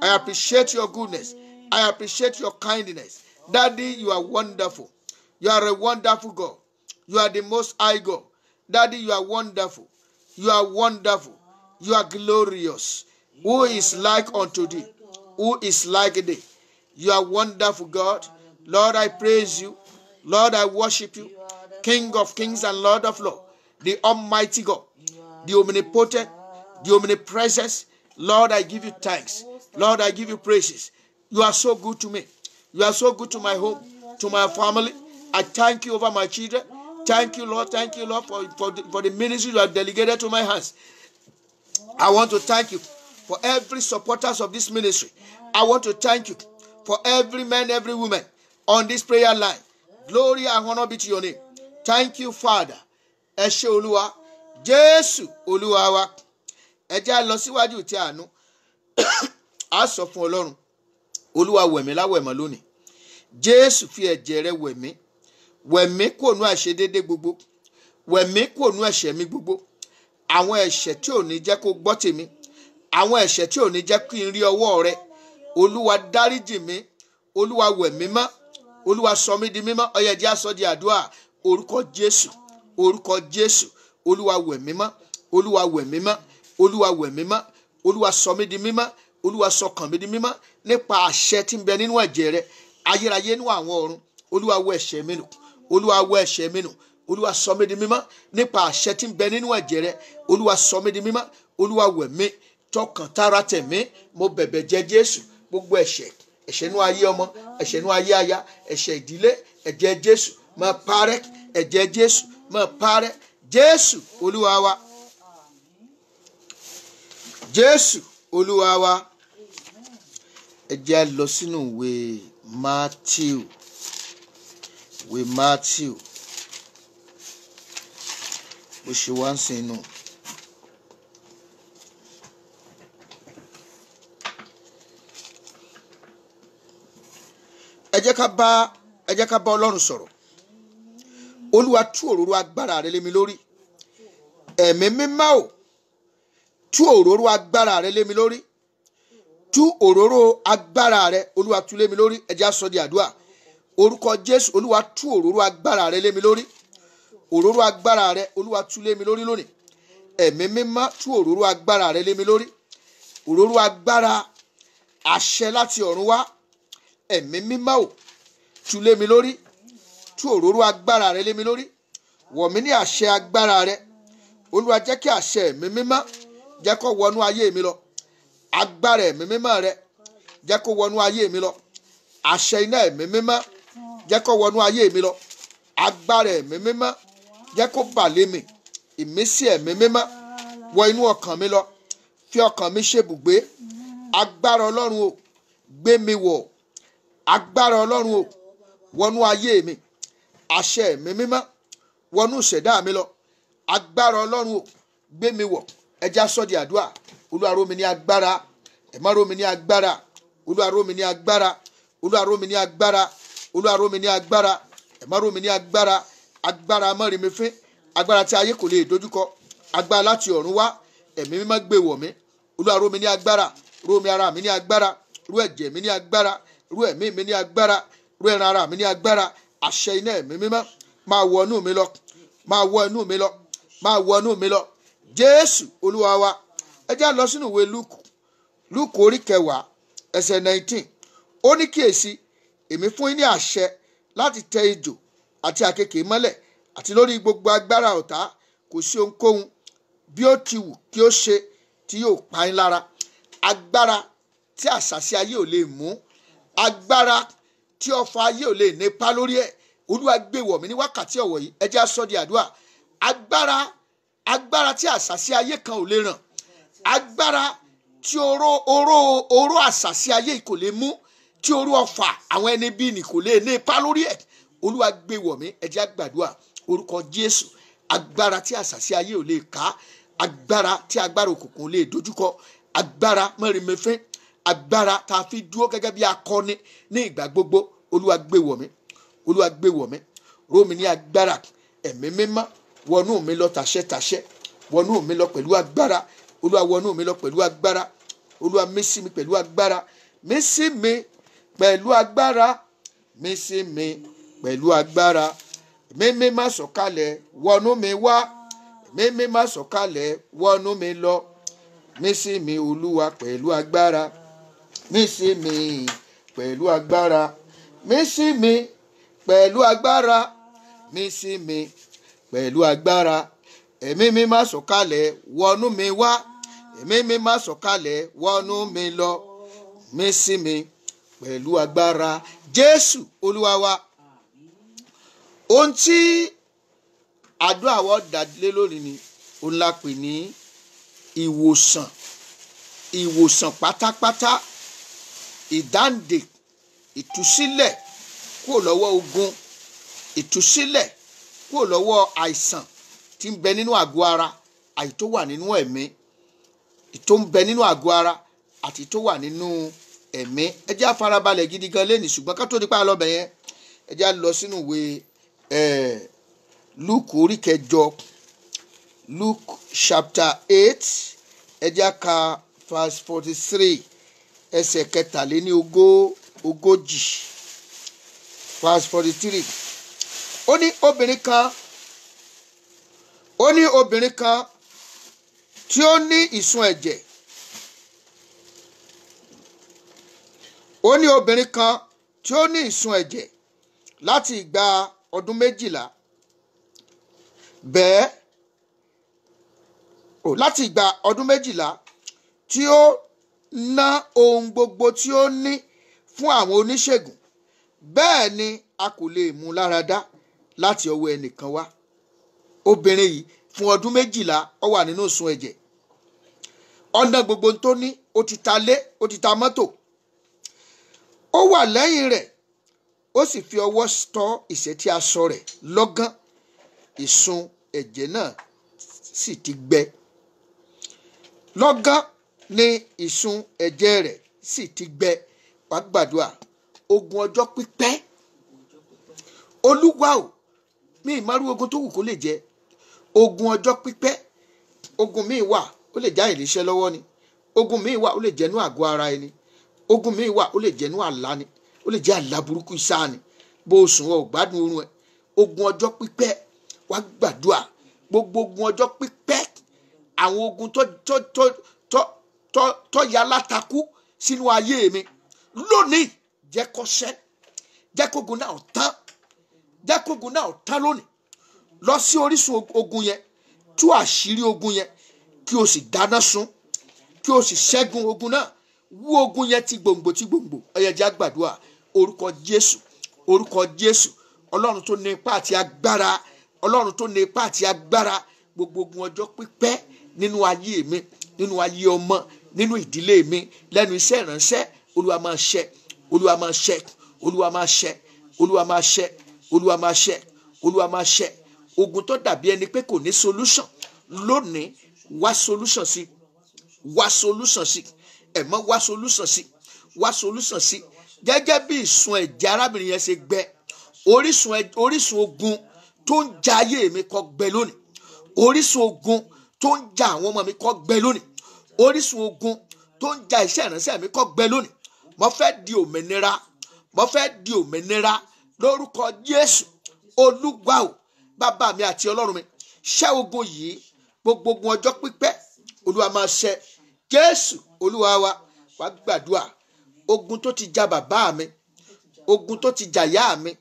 Speaker 1: I appreciate your goodness. I appreciate your kindness. Daddy, you are wonderful. You are a wonderful God. You are the most high God. Daddy, you are wonderful. You are wonderful. You are glorious. Who is like unto thee? Who is like thee? You are wonderful, God. Lord, I praise you. Lord, I worship you. King of kings and Lord of lords. The Almighty God. The omnipotent. The omnipresent. Lord, I give you thanks. Lord, I give you praises. You are so good to me. You are so good to my home, to my family. I thank you over my children. Thank you, Lord. Thank you, Lord, for the ministry you have delegated to my hands. I want to thank you for every supporters of this ministry. I want to thank you for every man, every woman on this prayer line. Glory and honor be to your name. Thank you, Father. Ẹ ṣé Olúwa, Jésù Olúwa wa. Ẹ jẹ́ á lọ síwájú tí àánú. A sọ fún Ọlọ́run. Olúwa wẹ̀mí láwẹ̀mọ́ lónìí. Jésù fi ẹ̀jẹ̀ rẹ̀ wẹ̀mí. Wẹ̀mí kò nú àìṣedéédé gbogbo. Wẹ̀mí kò nú ẹ̀ṣẹ̀ mi gbogbo. Àwọn ẹ̀ṣẹ̀ tí ò ní jẹ́ kó gbọ́ tèmi. Àwọn ẹ̀ṣẹ̀ tí ò ní jẹ́ kí n rí ọwọ́ rẹ. Olúwa dáríjì mi. Olúwa wẹ̀mí mọ́. Olúwa sọ mí di mímọ́. Ó yá jẹ́ á sọ di àdúrà. Orúkọ Jésù. Orúkọ Jésù. Olúwa wẹ̀mí mọ́. Olúwa wẹ̀mí mọ́. Olúwa wẹ̀mí mọ́. olúwa sọ mí di mímọ́, olúwa sọ kàn mí di mímọ́ nípa àṣẹ tí ń bẹ nínú ẹ̀jẹ̀ rẹ ayérayé nínú àwọn ọ̀run. Olúwa wẹ ẹ̀ṣẹ̀ mi nù, olúwa wẹ ẹ̀ṣẹ̀ mi nù, olúwa sọ mí di mímọ́ nípa àṣẹ tí ń bẹ nínú ẹ̀jẹ̀ rẹ. Olúwa sọ mí di mímọ́, olúwa wẹ̀ mí tọkàn tara tẹ̀mí. Mo bẹ̀bẹ̀ jẹ́ Jésù, gbogbo ẹ̀ṣẹ̀ nínú ayé ọmọ, ẹ̀ṣẹ̀ nínú ayé aya, ẹ̀ṣẹ̀ ìdílé, ẹ̀jẹ̀ Jésù máa parẹ́, ẹ̀jẹ̀ Jésù máa parẹ́. Jésù olúwa wa, Jésù olúwa wa. Ẹ jẹ́ á lọ sínú ìwé Matthew, bó ṣe wá ń sin inú. Ẹ jẹ́ ká bá Ọlọ́run sọ̀rọ̀. Olúwa tú òróró agbára rẹ lé mi lórí. Ẹ̀mí mímọ́ o, tú òróró agbára rẹ lé mi lórí. Tú òróró agbára rẹ, olúwa tú lé mi lórí. Ẹ jẹ́ á sọ di àdúrà. Orúkọ Jésù, olúwa tú òróró agbára rẹ lé mi lórí. Òróró agbára rẹ, olúwa tú lé mi lórí lónìí. Ẹ̀mí mímọ́, tú òróró agbára rẹ lé mi lórí. Òróró agbára àṣẹ láti ọ̀run wá. Ẹ̀mí mímọ́ o, tú lé mi lórí. Tú òróró agbára rẹ lé mi lórí. Wọ̀ mí ní àṣẹ agbára rẹ. Olúwa jẹ́ kí àṣẹ ẹ̀mí mímọ́ jẹ́ kó wọnú ayé mi lọ. Agbára ẹ̀mí mímọ́ rẹ jẹ́ kó wọnú ayé mi lọ. Àṣẹ iná ẹ̀mí mímọ́ jẹ́ kó wọnú ayé mi lọ. Agbára ẹ̀mí mímọ́ jẹ́ kó bà lé mi. Ìmísí ẹ̀mí mímọ́ wọ inú ọkàn mi lọ. Fi ọkàn mi ṣe ibùgbé. Agbára Ọlọ́run o, gbé mi wọ̀. Agbára Ọlọ́run o, wọnú ayé mi. Àṣẹ ẹ̀mí mímọ́ wọnú ìṣẹ̀dá mi lọ. Agbára Ọlọ́run o, gbé mi wọ̀. Ẹ jẹ́ á sọ di àdúrà. Olúwa ró mi ní agbára, ẹ má ró mi ní agbára. Olúwa ró mi ní agbára, olúwa ró mi ní agbára, olúwa ró mi ní agbára, ẹ má ró mi ní agbára. Agbára mọ́rin mi fín, agbára tí ayé kò lè dojúkọ, agbára láti ọ̀run wá. Ẹ̀mí mímọ́ gbé wọ̀ mí. Olúwa ró mi ní agbára, ró mi ara mi ní agbára, ró ẹ̀jẹ̀ mi ní agbára, ró ẹ̀mí mi ní agbára, ró ẹran ara mi ní agbára. Àṣẹ iná ẹ̀mí mímọ́ máa wọ inú mi lọ, máa wọ inú mi lọ, máa wọ inú mi lọ. Jésù olúwa wa. Ẹ jẹ́ á lọ sínú ìwé Lúùkù orí 10 ẹsẹ̀ 19. Ó ní kíyèsí, èmi fún yín ní àṣẹ láti tẹ ejò àti àkekèé mọ́lẹ̀ àti lórí gbogbo agbára ọ̀tá. Kò sí ohunkóhun bí ó ti wù kí ó ṣe tí yóò pa yín lára. Agbára tí àṣàsí ayé ò lè mú, agbára tí ọfà ayé ò lè nípa lórí ẹ̀. Olúwa gbé wọ̀ mí ní wákàtí ọ̀wọ̀ yìí. Ẹ jẹ́ á sọ di àdúrà. Agbára tí àṣàsí ayé kan ò lè ràn. Agbára tí oró àṣàsí ayé kò lè mú, tí oró ọfà àwọn ẹni bí ni kò lè ní ipa lórí ẹ̀. Olúwa gbé wọ̀ mí. Ẹ jẹ́ á gbàdúrà. Orúkọ Jésù. Agbára tí àṣàsí ayé ò lè ká, agbára tí agbára òkùnkùn lè dojúkọ, agbára mẹ́rin mẹ́fẹ́, agbára tá a fi dúró gẹ́gẹ́ bí akọni ní ìgbà gbogbo. Olúwa gbé wọ̀ mí, olúwa gbé wọ̀ mí. Ró mi ní agbára. Ẹ̀mí mímọ́ wọnú mi lọ tàṣẹ, wọnú mi lọ pẹ̀lú agbára. Olúwa wọnú mi lọ pẹ̀lú agbára. Olúwa mí sí mi pẹ̀lú agbára. Mí sí mi pẹ̀lú agbára. Mí sí mi pẹ̀lú agbára. Mímí má sọ̀kalẹ̀ wọnú mi wá. Mímí má sọ̀kalẹ̀ wọnú mi lọ. Mí sí mi olúwa pẹ̀lú agbára. Mí sí mi pẹ̀lú agbára. Mí sí mi pẹ̀lú agbára. Mí sí mi pẹ̀lú agbára. Ẹ̀mí mi má sọ̀kalẹ̀ wọnú mi wá. Ẹ̀mí mi má sọ̀kalẹ̀ wọnú mi lọ. Mí sí mi pẹ̀lú agbára. Jésù olúwa wa. Ohun tí àdúrà wa dá lé lónìí ni òun la pè ní ìwòsàn pátápátá, ìdáǹdè, ìtúsílẹ̀ kúrò lọ́wọ́ ogun, ìtúsílẹ̀ kúrò lọ́wọ́ àìsàn tí ń bẹ nínú àgọ́ ara, àti tó wà nínú ẹ̀mí, tó ń bẹ nínú àgọ́ ara àti tó wà nínú ẹ̀mí. Ẹ jẹ́ á farabalẹ̀ gidi gan lẹ́nìí, ṣùgbọ́n ká tó di pa lọ́bẹ̀ yẹn, ẹ jẹ́ á lọ sínú ìwé Lúùkù orí 9, Luke chapter 8, ẹ jẹ́ á ka verse 43, ẹsẹ̀ 43, verse 43. Ó ní obìnrin kan tí ó ní ìsun ẹ̀jẹ̀ ó ní obìnrin kan tí ó ní ìsun ẹ̀jẹ̀ láti ìgbà ọdún 12 bẹ́ẹ̀ láti ìgbà ọdún 12 tí ó ná ohun gbogbo tí ó ní fún àwọn oníṣègùn, bẹ́ẹ̀ ni a kò lè mú lára dá láti ọwọ́ ẹnìkan wá. Obìnrin yìí fún ọdún 12 ó wà nínú ìsun ẹ̀jẹ̀. Ọ̀nà gbogbo tó ní, ó ti ta lé, ó ti ta mọ́tò. Ó wà lẹ́yìn rẹ̀, ó sì fi ọwọ́ tọ́ ìṣẹ́tí aṣọ rẹ̀ lọ́gán. Ìsun ẹ̀jẹ̀ náà sì ti gbẹ. Lọ́gán ni ìsun ẹ̀jẹ̀ rẹ̀ sì ti gbẹ. Wá gbàdúrà. Ogun ọjọ́ pípẹ́. Olúwa o, mi ìmọ̀rú ogun tó wù kó lè jẹ́. Ogun ọjọ́ pípẹ́. Ogun míì wà, ó lè já ìríṣẹ́ lọ́wọ́ ni. Ogun míì wà, ó lè jẹ́nú àgọ́ ara ẹni. Ogun míì wà, ó lè jẹ́nú àlá ni. Ó lè jẹ́ àlá burúkú iṣá ni. Bó o sùn ò gbádùn oorun ẹ. Ogun ọjọ́ pípẹ́. Wá gbàdúrà. Gbogbo ogun ọjọ́ pípẹ́. Àwọn ogun tó ya látakú sínú ayé mi. Lónìí, jẹ́ kó ṣẹ́. Jẹ́ kógun náà tán. Jẹ́ kógun náà tán lónìí. Lọ sí orísun ogun yẹn. Tú àṣírí ogun yẹn. Kí o sì dáná sun. Kí o sì ṣẹ́gun ogun náà. Wú ogun yẹn ti gbòǹgbò ti gbòǹgbò. Ẹ yẹ jẹ́ á gbàdúrà. Orúkọ Jésù. Orúkọ Jésù. Ọlọ́run tó ní ipá àti agbára. Ọlọ́run tó ní ipá àti agbára. Gbogbo ogun ọjọ́ pípẹ́ nínú ayé mi, nínú ayé ọmọ, nínú ìdílé mi, lẹ́nu iṣẹ́ ìránṣẹ́. Olúwa máa ṣẹ́. Olúwa máa ṣẹ́. Olúwa máa ṣẹ́. Olúwa máa ṣẹ́. Olúwa máa ṣẹ́. Olúwa máa ṣẹ́. Ogun tó dàbí ẹni pé kò ní solution lónìí, wá solution sí. Wá solution sí. Ẹ̀mọ́ wá solution sí. Wá solution sí. Gẹ́gẹ́ bí ìsun ẹ̀jẹ̀ arábìnrin yẹn ṣe gbẹ. Orísun ogun tó ń ja ayé mi kó gbẹ lónìí. Orísun ogun tó ń ja àwọn ọmọ mi kó gbẹ lónìí. Orísun ogun tó ń ja iṣẹ́ ìránṣẹ́ mi kó gbẹ lónìí. Mo fẹ́ di òmìnira. Mo fẹ́ di òmìnira lórúkọ Jésù. Olúwa o, bàbá mi àti Ọlọ́run mi, ṣẹ́ ogun yìí. Gbogbo ogun ọjọ́ pípẹ́, Olúwa máa ṣẹ́. Jésù Olúwa wa, wá gbàdúrà. Ogun tó ti ja bàbá mi, ogun tó ti ja ìyá mi,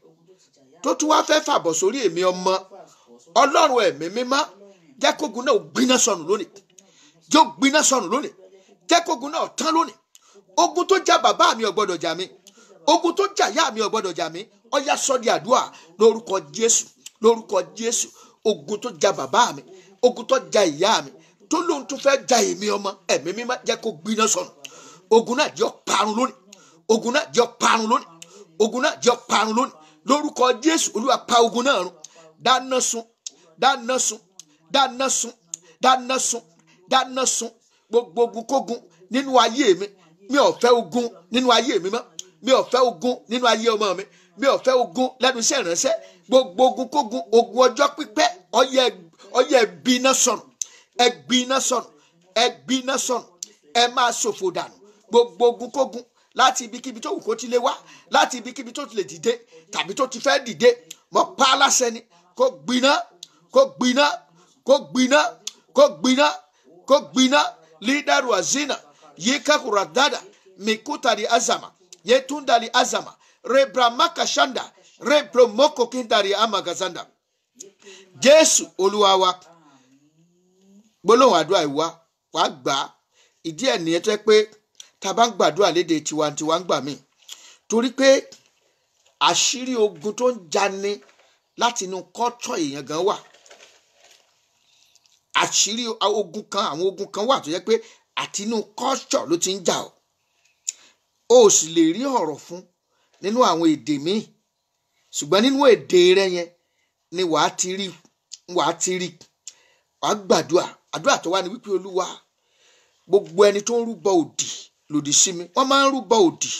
Speaker 1: tó tún wá fẹ́ fàbọ̀ sórí èmi ọmọ. Ọlọ́run ẹ̀mí mímọ́, jẹ́ kógun náà gbiná sọnù lónìí. Jẹ́ gbiná sọnù lónìí. Jẹ́ kógun náà tán lónìí. Ogun tó ja bàbá mi ò gbọdọ̀ jà mí. Ogun tó ja ìyá mi ò gbọdọ̀ jà mí. Ó yá sọ di àdúrà lórúkọ Jésù. Lórúkọ Jésù. Ogun tó ja bàbá mi, ogun tó ja ìyá mi, tó lóhun tó fẹ́ ja èmi ọmọ, ẹ̀mí mímọ́ jẹ́ kó gbiná sọnù. Ogun náà jẹ́ parun lónìí. Ogun náà jẹ́ parun lónìí. Ogun náà jẹ́ parun lónìí. Lórúkọ Jésù. Olúwa pa ogun náà run. Dáná sun. Dáná sun. Dáná sun. Dáná sun. Dáná sun. Gbogbo ogun kógun nínú ayé mi. Mi ò fẹ́ ogun nínú ayé mi mọ́. Mi ò fẹ́ ogun nínú ayé ọmọ mi. Mi ò fẹ́ ogun lẹ́nu iṣẹ́ ìránṣẹ́. Gbogbo ogun kógun, ogun ọjọ́ pípẹ́, ó yẹ gbiná sọnù. Ẹ gbiná sọnù. Ẹ gbiná sọnù. Ẹ máa ṣòfò dànù. Gbogbo ogun kógun láti ibikíbi tó wù kó ti lè wá, láti ibikíbi tó ti lè dìde tàbí tó ti fẹ́ dìde, mo pa á láṣẹ ni kó gbiná, kó gbiná, kó gbiná, kó gbiná, kó gbiná. Lídàrú àzínà yíká kúràdádà mikútàrí azama yétúndàrí azama rebramaka shanda rebromoko kíndàrí amagazanda. Jésù Olúwa wa, gbólóhùn àdúrà ìwà wàá gbà á. Ìdí ẹ̀ nìyẹn tó yẹ pé tá a bá ń gbàdúrà lédè tiwantiwa ń gbà mí, torí pé àṣírí ogun tó ń jani láti inú kọ́tọ̀ èèyàn gan wà. Àṣírí ogun kan, àwọn ogun kan wà tó yẹ pé àti inú kọ́tọ̀ ló ti ń jà ọ́. O sì lè rí ọ̀rọ̀ fún nínú àwọn èdè míì, ṣùgbọ́n nínú èdè rẹ yẹn ni wàá ti rí. Wàá gbàdúrà. Àdúrà tó wà ní wípé Olúwa, gbogbo ẹni tó ń rúbọ òdì lòdì sí mi, wọ́n máa ń rúbọ òdì.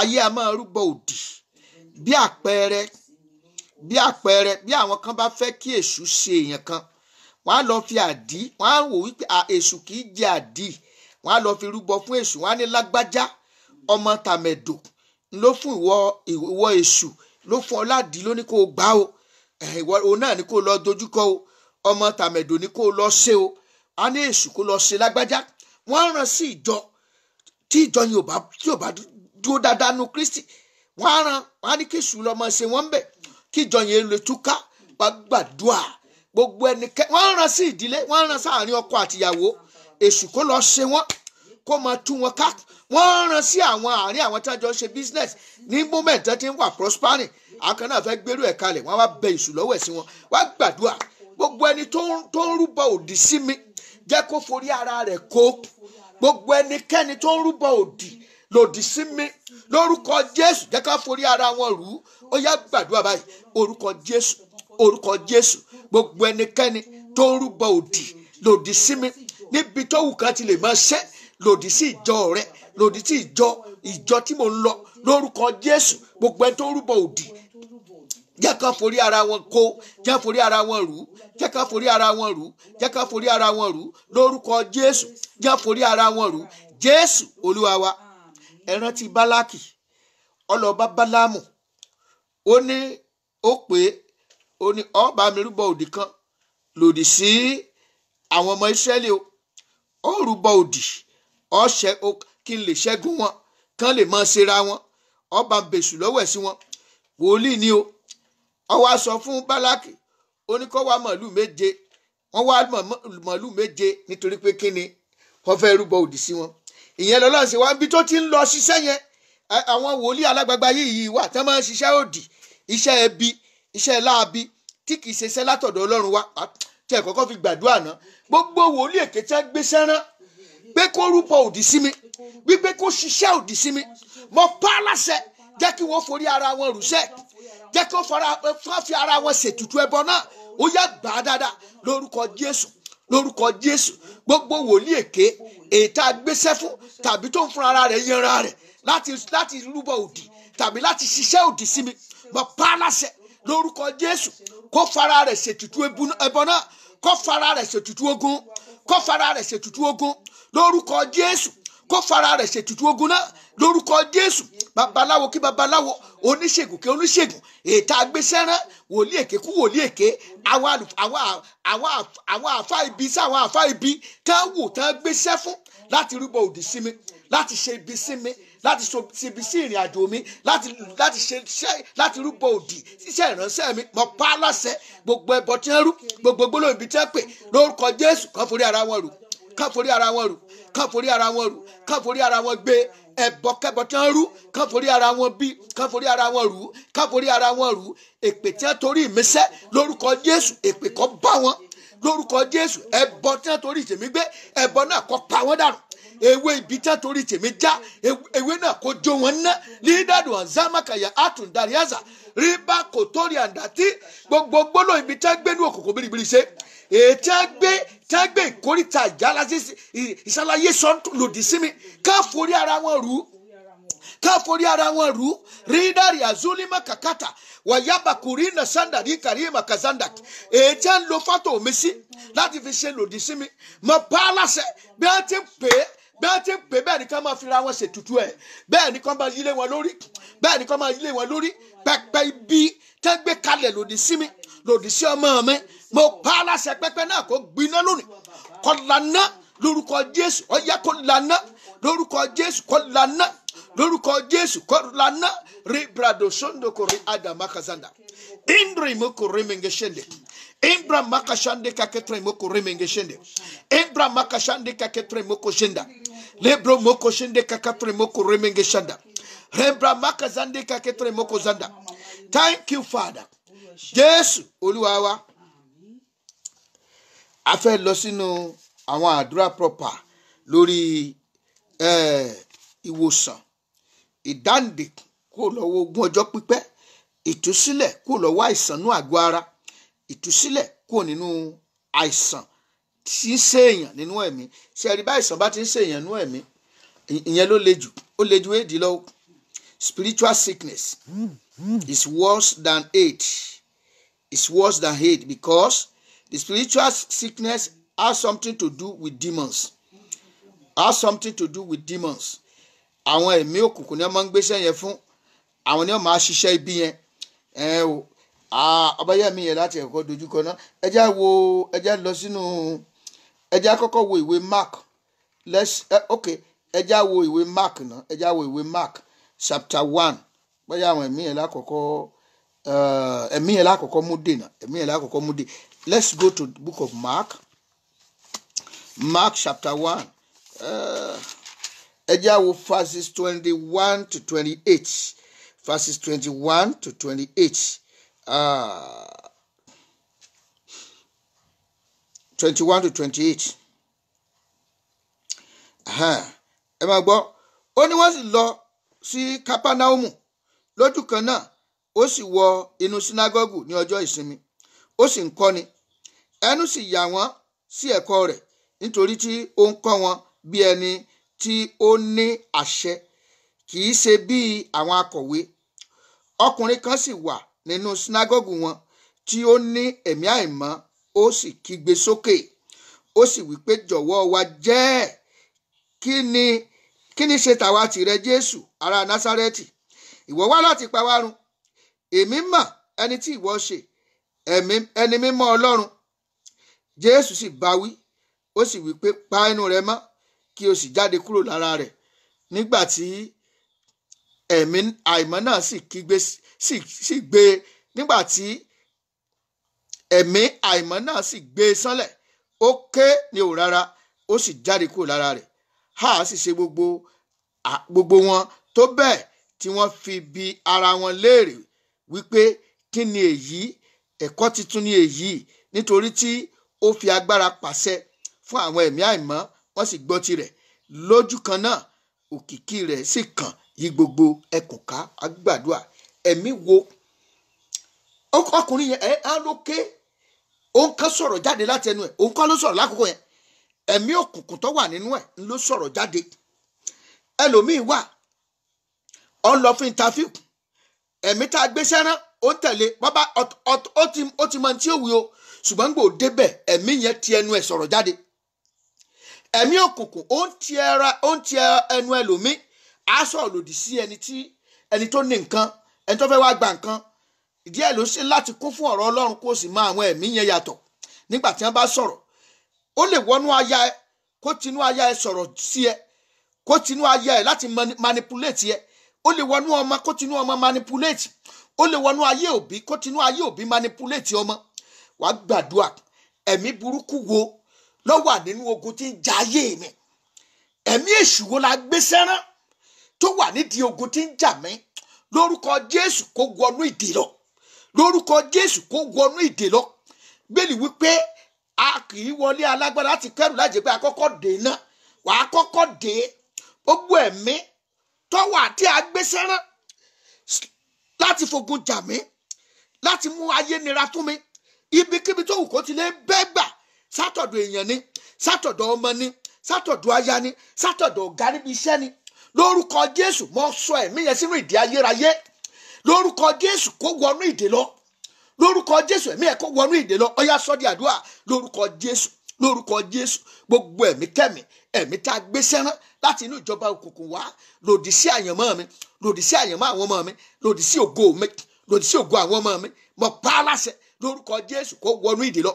Speaker 1: Ayé a máa rúbọ òdì. Bí àpẹẹrẹ bí àwọn kan bá fẹ́ kí èṣù ṣe èèyàn kan, wọ́n á lọ fi àdí, wọ́n á wò wípé èṣù kì í jẹ àdí, wọ́n á lọ fi rúbọ fún èṣù. Wọ́n á ní lágbájá ọmọ tàmẹ̀dò ló fún ìwọ èṣù, ló fún ọ ládìí, ló ní kó o gbá o, òun náà ní kó o lọ dojúkọ o, ọmọ tàmẹ̀dò ní kó o lọ ṣe o. A ní èṣù kó lọ ṣe lágbájá. Wọ́n rán sí ìjọ tí ìjọ yìí ò bá dúró dáadáa nu Kristi wọ́n á ní kí èṣù lọ́mọ ṣe wọ́n bẹ̀ kí ìjọ yẹn lè túká wá gbàdúrà gbogbo ẹnikẹ́ni wọ́n rán sí ìdílé wọ́n rán sáàrin ọkọ àtìyàwó èṣù kó lọ ṣe wọ́n kó máa tú wọn ká wọ́n rán sí àwọn àárín àwọn tí wọ́n jọ ń ṣe business ní moment tí ń wà prospering àwọn kan náà fẹ́ gbérú ẹ̀ kalẹ̀ wọ́n wá bẹ èṣù lọ́wọ́ ẹ̀ sí wọn wá gbàdúrà gbogbo ẹni tó ń rúbọ òdì sí mi jẹ́ kó forí ara rẹ̀ kó gbogbo ẹnikẹ́ni tó ń rúbọ òdì lòdì sí mi lórúkọ Jésù jẹ́ ká forí ara wọn rú ó yá gbàdúrà báyìí orúkọ Jésù gbogbo ẹnikẹ́ni tó ń rúbọ òdì lòdì sí mi níbi tó wù kan ti lè máa ṣe lòdì sí ìjọ rẹ lòdì sí ìjọ tí mo ń lọ lórúkọ Jésù gbogbo ẹni tó ń rúbọ òdì jẹ́ ká forí ara wọn kó jẹ́ forí ara wọn rú jẹ́ ká forí ara wọn rú jẹ́ ká forí ara wọn rú lórúkọ Jésù jẹ́ forí ara wọn rú Jésù Olúwa wa. Ẹ rántí Bálákì ọlọ́ba Bálámù ó ní ó pé ó ní ó bá mi rúbọ òdì kan lòdì sí àwọn ọmọ Ísírẹ́lì ó rúbọ òdì ọ̀ṣẹ́ kí n lè ṣẹ́gun wọn kán lè máa ṣera wọn ọba bèṣù lọ́wọ́ ẹ̀ sí wọn wòlíì ni ó wá sọ fún Bálákì ó ní kó wá màálù méje wọ́n wá màálù méje nítorí pé kí ni wọ́n fẹ́ rúbọ òdì sí wọn ìyẹn lọ́lọ́run ṣe wá bí tó ti ń lọ ṣiṣẹ́ yẹn àwọn wòlíì alágbàgbà yìí wà tán máa ń ṣiṣẹ́ òdì iṣẹ́ ẹbí iṣẹ́ láabi tí kì í ṣe iṣẹ́ látọ̀dọ̀ Ọlọ́run wá tí ẹ̀ kọ́kọ́ fi gbàdúrà náà gbogbo wòlíì èké tí wọ́n gbé sẹ́rán pé kó rúbọ òdì sí mi wípé kó ṣiṣẹ́ òdì sí mi mo pa á láṣẹ jẹ́ kí wọ́n forí ara wọn rúṣẹ́ jẹ́ kí wọ́n fi ara wọn ṣètùtù ẹbọ náà ó yá gbà á dáadáa lórúkọ Jésù gbogbo wòlíì èké èyí tá a gbéṣẹ́ fún tàbí tó ń fún ara rẹ̀ yanra rẹ̀ láti rúbọ òdì tàbí láti ṣiṣẹ́ òdì sí mi mo pa á láṣẹ lórúkọ Jésù kó fara rẹ̀ ṣètùtù ẹbọ náà kó fara rẹ̀ ṣètùtù ogun kó fara rẹ̀ ṣètùtù ogun lórúkọ Jésù kó fara rẹ̀ ṣètùtù ogun náà lórúkọ Jésù babaláwo kí babaláwo oníṣègùn kí oníṣègùn ètò agbésẹ́rán wòlíì èké kú wòlíì èké àwọn àfa ibi sí àwọn àfa ibi tán wò tán gbéṣẹ́ fún láti rúbọ òdì sí mi láti ṣe ibi sí mi láti ṣe ibi sí ìrìn àjò mi láti rúbọ òdì ṣiṣẹ́ ìránṣẹ́ mi mo pa á láṣẹ gbogbo ẹbọ tí wọ́n rú gbogbo gbólóhùn ibi tí wọ́n pè lórúkọ Jésù kán forí ara wọn rú kán forí ara wọn rú kán forí ara wọn rú kán forí ara wọn gbé ẹbọ kẹbọ tí wọ́n rú kán forí ara wọn bí kán forí ara wọn rú kán forí ara wọn rú èpè tí wọ́n torí ìmísẹ́ lórúkọ Jésù èpè kó bá wọn lórúkọ Jésù ẹbọ tí wọ́n torí tèmi gbé ẹbọ náà kó pa wọ́n dànù ewé ibi tí wọ́n torí tèmi já ewé náà kó jó wọn ná lídàdùn àzámàkàyà àtúndàríàzà ríbá kòtórí àǹdàtí gbogbo gbólóhùn ibi tí wọ́n gbé ní òkùnkùn biribiri ṣe ètí àgbẹ̀ ìkórìtà ìṣàlàyé sọ́ńtò lòdì sí mi ká forí ara wọn rú rídàrí azulima kakata wàyábà kùrínà sandari kàríyèmà kazandak ètí à ń lo fọ́tò mi sí láti fi ṣe lòdì sí mi mo pa á láṣẹ bí wọ́n ti ń pè é bẹ́ẹ̀ ni ká máa fira wọn ṣètùtù ẹ̀ bẹ́ẹ̀ ni ká máa yílé wọn lórí pẹpẹ ibi tẹ́ gbé kalẹ̀ lòdì sí mi lòdì sí ọmọ mi mo pa á láṣẹ pẹpẹ náà kó gbiná lónìí kó lànà lórúkọ Jésù ó yá kó lànà lórúkọ Jésù kó lànà lórúkọ Jésù kó lànà rí brado sondo kò rí adamakazanda indri mo kò rí mengeshende Imbra makashande kaketre moko remengeshende. Imbra makashande kaketre moko shenda. Lebro moko shende kakatre moko remengeshanda. Rembra makazande kaketre moko zanda. Thank you, Father. Jésù Olúwa wa. A fẹ́ lọ sínú àwọn àdúrà proper lórí ìwòsàn, ìdáǹdè kúrò lọ́wọ́ ogun ọjọ́ pípẹ́, ìtúsílẹ̀ kúrò lọ́wọ́ àìsàn nínú àgọ́ ara, ìtúsílẹ̀ kúrò nínú àìsàn tí ń ṣèèyàn nínú ẹ̀mí. Ṣé rí bá àìsàn bá ti ń ṣèèyàn nínú ẹ̀mí, ìyẹn ló le jù, ó le ju éèdì lọ. Spiritual sickness is worse than AIDS. It's worse than AIDS because the spiritual sickness has something to do with demons. Has something to do with demons. Àwọn ẹ̀mí òkùnkùn ni wọ́n máa ń gbéṣẹ́ yẹn fún, àwọn ni wọ́n máa ṣiṣẹ́ ibi yẹn. Ọbáyẹmí yẹn láti ẹ̀kọ́ dojúkọ náà. Ẹ já kọ́kọ́ wo ìwé Mark. Ẹ já wo ìwé Mark náà. Ẹ já wo ìwé Mark chapter 1 bóyá àwọn ẹ̀mí yẹn lákọ̀ọ́kọ́ mú dè. Let's go to the book of Mark chapter 1 ẹ jẹ́ á wo verses 21 to 28 verses 21 to 28 21 to 28 ẹ máa gbọ́ ó ní wọ́n sì lọ sí Kápánáùmù lójú kan náà ó sì wọ inú sínágọ́gù ní ọjọ́ ìsinmi ó sì ń kọ́ni ẹnu sì yà wọ́n sí ẹ̀kọ́ rẹ̀ nítorí tí ó ń kọ́ wọn bí ẹni tí ó ní àṣẹ kì í ṣe bí àwọn akọ̀wé. Ọkùnrin kan sì wà nínú sínágọ́gù wọn tí ó ní ẹ̀mí àìmọ́ ó sì kígbe sókè ó sì wí pé jọ̀wọ́ wa jẹ́ kí ni ṣe tàwa tìrẹ Jésù ará Násárẹ́tì, ìwọ wá láti pa wá run? Èmi mọ̀ ẹni tí ìwọ ṣe, ẹni mímọ́ Ọlọ́run. Jésù sì bá wí ó sì wí pé pa ẹnu rẹ mọ́ kí o sì jáde kúrò lára rẹ̀. Nígbà tí ẹ̀mí àìmọ́ náà sì gbé nígbà tí ẹ̀mí àìmọ́ náà sì gbé e sánlẹ̀ ó ké ní òrara ó sì jáde kúrò lára rẹ̀. Sì ṣe gbogbo wọn tó bẹ́ẹ̀ tí wọ́n fi bi ara wọn léèrè wípé kí ni èyí, ẹ̀kọ́ tuntun ni èyí, nítorí tí ó fi agbára pàṣẹ fún àwọn ẹ̀mí àìmọ́ wọ́n sì gbọ́ tirẹ̀. Lójú kan náà òkìkí rẹ̀ sì kàn yí gbogbo ẹkùn ká. Agbàdúrà ẹ̀mí wo ọkùnrin yẹn á lókè òun kan sọ̀rọ̀ jáde láti ẹnu ẹ̀, òun kan ló sọ̀rọ̀ lákòókò yẹn, ẹ̀mí òkùnkùn tó wà nínú ẹ̀ ló sọ̀rọ̀ jáde. Ẹlòmíín wà ó ń lọ fún interview, ẹ̀mí tá a gbé sẹ́rán ó tẹ̀lé bàbá ó ti mọ tí ó wí o, ṣùgbọ́n gbò débẹ̀ ẹ̀mí yẹn ti ẹnu ẹ̀ sọ̀rọ̀ jáde. Ẹ̀mí òkùnkùn ó ń ti ẹnu ẹlòmíín á sọ̀rọ̀ lòdì sí ẹni tó ní nǹkan, ẹni tó fẹ́ wá gba nǹkan. Ìdí ẹ̀ ló ṣe láti kún fún ọ̀rọ̀ Ọlọ́run kó sì mọ àwọn ẹ̀mí yẹn yàtọ̀. Nígbà tí wọ́n bá sọ̀rọ̀ ó lè wọnú aya ẹ kó tinú aya ẹ sọ̀rọ̀ sí ẹ, kó tinú aya ẹ láti manipulate ẹ, ó lè wọnú ọmọ kó tinú ọmọ manipulate, ó lè wọnú ayé òbí kó tinú ayé òbí manipulate ọmọ. Wàá gbàdúrà ẹ̀mí burúkú wo ló wà nínú ogun tí ń ja ayé mi? Ẹ̀mí èṣù wo la gbé sẹ́rán tó wà nídìí ogun tí ń jà mí? Lórúkọ Jésù kó wọnú ìdè lọ, lórúkọ Jésù kó wọnú ìdè lọ. Bẹ́ẹ̀ni wípé a kì í wọlé alágbára láti kẹrù láti pé àkọ́kọ́ dé náà, wà á kọ́kọ́ dé gbogbo ẹ̀mí tó wà tí a gbé sẹ́rán láti fogun jà mí, láti mú ayé nira fún mi. Ibikíbi tó wù kó ti lè bẹ́ gbà, sátọ̀dọ̀ èèyàn ni, sátọ̀dọ̀ ọmọ ni, sátọ̀dọ̀ aya ni, sátọ̀dọ̀ ọ̀gá níbi iṣẹ́ ni. Lórúkọ Jésù mo sọ ẹ̀mí yẹn sínú ìdè ayérayé. Lórúkọ Jésù kó wọnú ìdè lọ, lórúkọ Jésù ẹ̀mí ẹ̀ kó wọnú ìdè lọ. Ó yá sọ di àdúrà lórúkọ Jésù, lórúkọ Jésù. Gbogbo ẹ̀mí kẹ́mi, ẹ̀mí tá a gbé sẹ́rán láti inú ìjọba òkùnkùn wá lòdì sí àyànmọ́ mi, lòdì sí àyànmọ́ àwọn ọmọ mi, lòdì sí ògo mi, lòdì sí ògo àwọn ọmọ mi. Mo pa á láṣẹ lórúkọ Jésù kó wọnú ìdè lọ,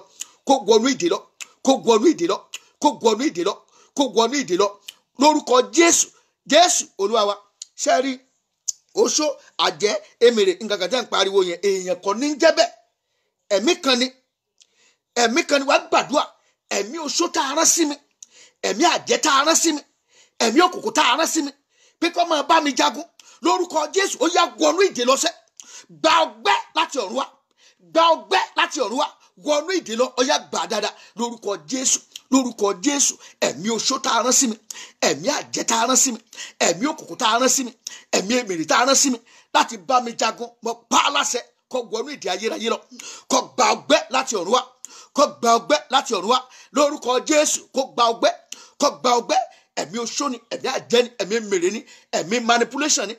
Speaker 1: kó wọnú ìdè lọ, kó wọnú ìdè lọ, kó wọnú ìdè lọ, kó wọnú ìdè lọ lórúkọ Jésù. Jésù Olúwa wa. Ṣé rí oṣó àjẹ́ èmèrè nǹkan kan tẹ́ ń pariwo yẹn èèyàn kan ní jẹ́ bẹ́ẹ̀, ẹ̀mí kan ni wàá gbàdúrà. Ẹ̀mí oṣó tá a rán sí mi, ẹ̀mí àjẹ́ tá a rán sí mi, ẹ̀mí òkùnkùn tá a rán sí mi pé kó máa bá mi jagun lórúkọ Jésù ó yá wọnú ìdè lọ sẹ́. Gba ọgbẹ́ láti ọ̀run wá, gba ọgbẹ́ láti ọ̀run wá, wọnú ìdè lọ. Ó yá gbà dáadáa lórúkọ Jésù, lórúkọ Jésù. Ẹ̀mí oṣó tá a rán sí mi, ẹ̀mí àjẹ́ tá a rán sí mi, ẹ̀mí òkùnkùn tá a rán sí mi, ẹ̀mí èmèrè tá a rán sí mi láti bá mi jagun, mo pa á láṣẹ kó wọnú ìdè ayérayé lọ, kó gba ọgbẹ́ láti ọ̀run wá, kó gba ọgbẹ́ láti ọ̀run wá lórúkọ Jésù. Kó gba ọgbẹ́, kó gba ọgbẹ́. Ẹ̀mí oṣó ni, ẹ̀mí àjẹ́ ni, ẹ̀mí èmèrè ni, ẹ̀mí manipulation ni,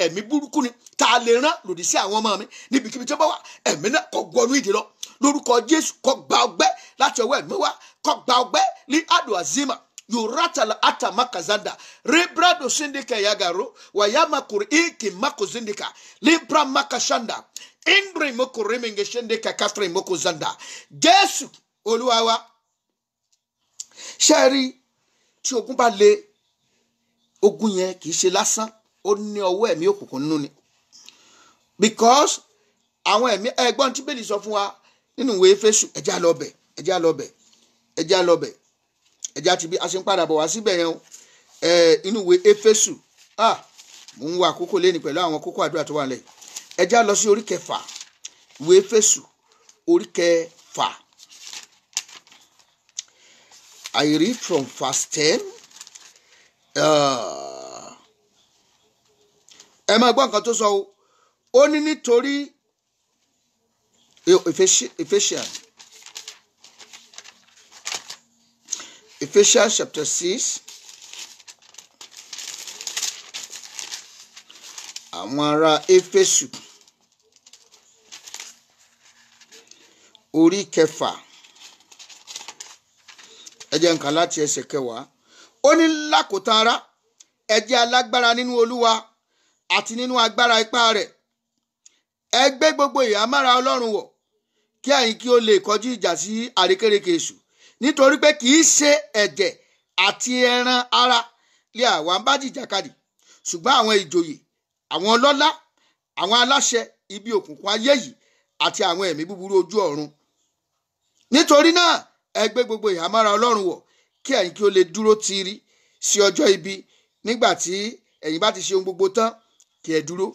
Speaker 1: ẹ̀mí burúkú ni tá a lè rán lòdì sí àwọn ọmọ mi níbikíbi tó bá wà. Ẹ̀mí náà kó wọnú ìdè lọ lórúkọ Jésù. Kó gba ọgbẹ́ láti ọwọ́ ẹ̀mí wá, kó gba ọgbẹ́ ní adu azima yoratala ata makazanda rebrado sindika yagaro wayama kuri iki mako zindika limpra makashanda indri moko remenge shendika kafre moko zanda. Jésù Olúwa wa. Ṣé rí tí ogun bá le, ogun yẹn kì í ṣe lásán, ó ní ọwọ́ ẹ̀mí òkùnkùn nínú ni, because àwọn ẹ̀mí ẹ̀gbọ́n tí bẹ́ẹ̀ lè sọ fún wa nínú ìwé Éfésù ẹja lọ́bẹ̀ ẹja ti bí a ṣe ń padà bọ̀ wá síbẹ̀ yẹn o inú ìwé Éfésù mò ń wo àkókò lẹ́ni pẹ̀lú àwọn kókó àdúrà tó wà lẹ̀ ẹja lọ sí orí 6 ìwé Éfésù orí 6. I read from verse 10. Ẹ máa gbọ́ nǹkan tó sọ o. Ó ní nítorí Ephesians chapter 6. Àwọn ará Éfésù orí 6. Ẹ jẹ́ n kà láti ẹsẹ̀ 9. Ó ní lákòótán ará, ẹ jẹ́ alágbára nínú Olúwa àti nínú agbára ipá rẹ̀. Ẹ gbé gbogbo ìhámọ́ra Ọlọ́run wọ̀ kí ẹ̀yin kí ó lè kọjú ìjà sí àrékérekè èṣù, nítorí pé kì í ṣe ẹ̀jẹ̀ àti ẹran ara lé àwa ń bá jìjàkadì, ṣùgbọ́n àwọn ìjòyè, àwọn ọlọ́lá, àwọn aláṣẹ ibi òkùnkùn ayé yìí àti àwọn ẹ̀mí búburú ojú ọ̀run. Nítorí náà ẹ gbé gbogbo ìhámọ́ra Ọlọ́run wọ̀ kí ẹ̀yin kí ó lè dúró tiiri sí ọjọ́ ibi, nígbà tí ẹ̀yin bá ti ṣe ohun gbogbo tán kí ẹ dúró.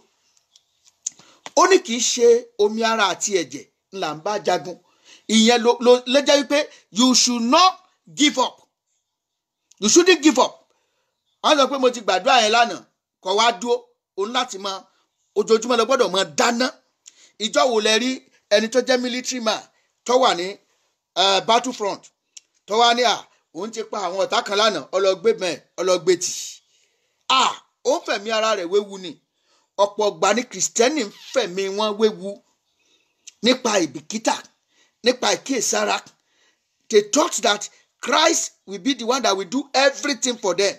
Speaker 1: Ó ní kì í ṣe omi ara àti ẹ̀jẹ̀ ńlá ń bá jagun. Ìyẹn ló jẹ́ wípé you should not give up. You shouldn't give up. Wọ́n sọ pé mo ti gbàdúrà yẹn lánàá kó wá dúró. Òun láti mọ ojoojúmọ́ lọ gbọ́dọ̀ mọ dáná. Ìjọ wo lẹ rí ẹni tó jẹ́ military man tó wà ní battlefront tó wá ní òun ti pa àwọn ọ̀tá kan lánàá ọlọ́gbé tì. Ó ń fẹ̀mí ara rẹ̀ wéwu ni. Ọ̀pọ̀ ọgbà ní kìrìsìtẹ́nì ń fẹ̀mí wọn wéwu nípa ìbìkítà, nípa ìkíyèsára. They thought that Christ will be the one that will do everything for them.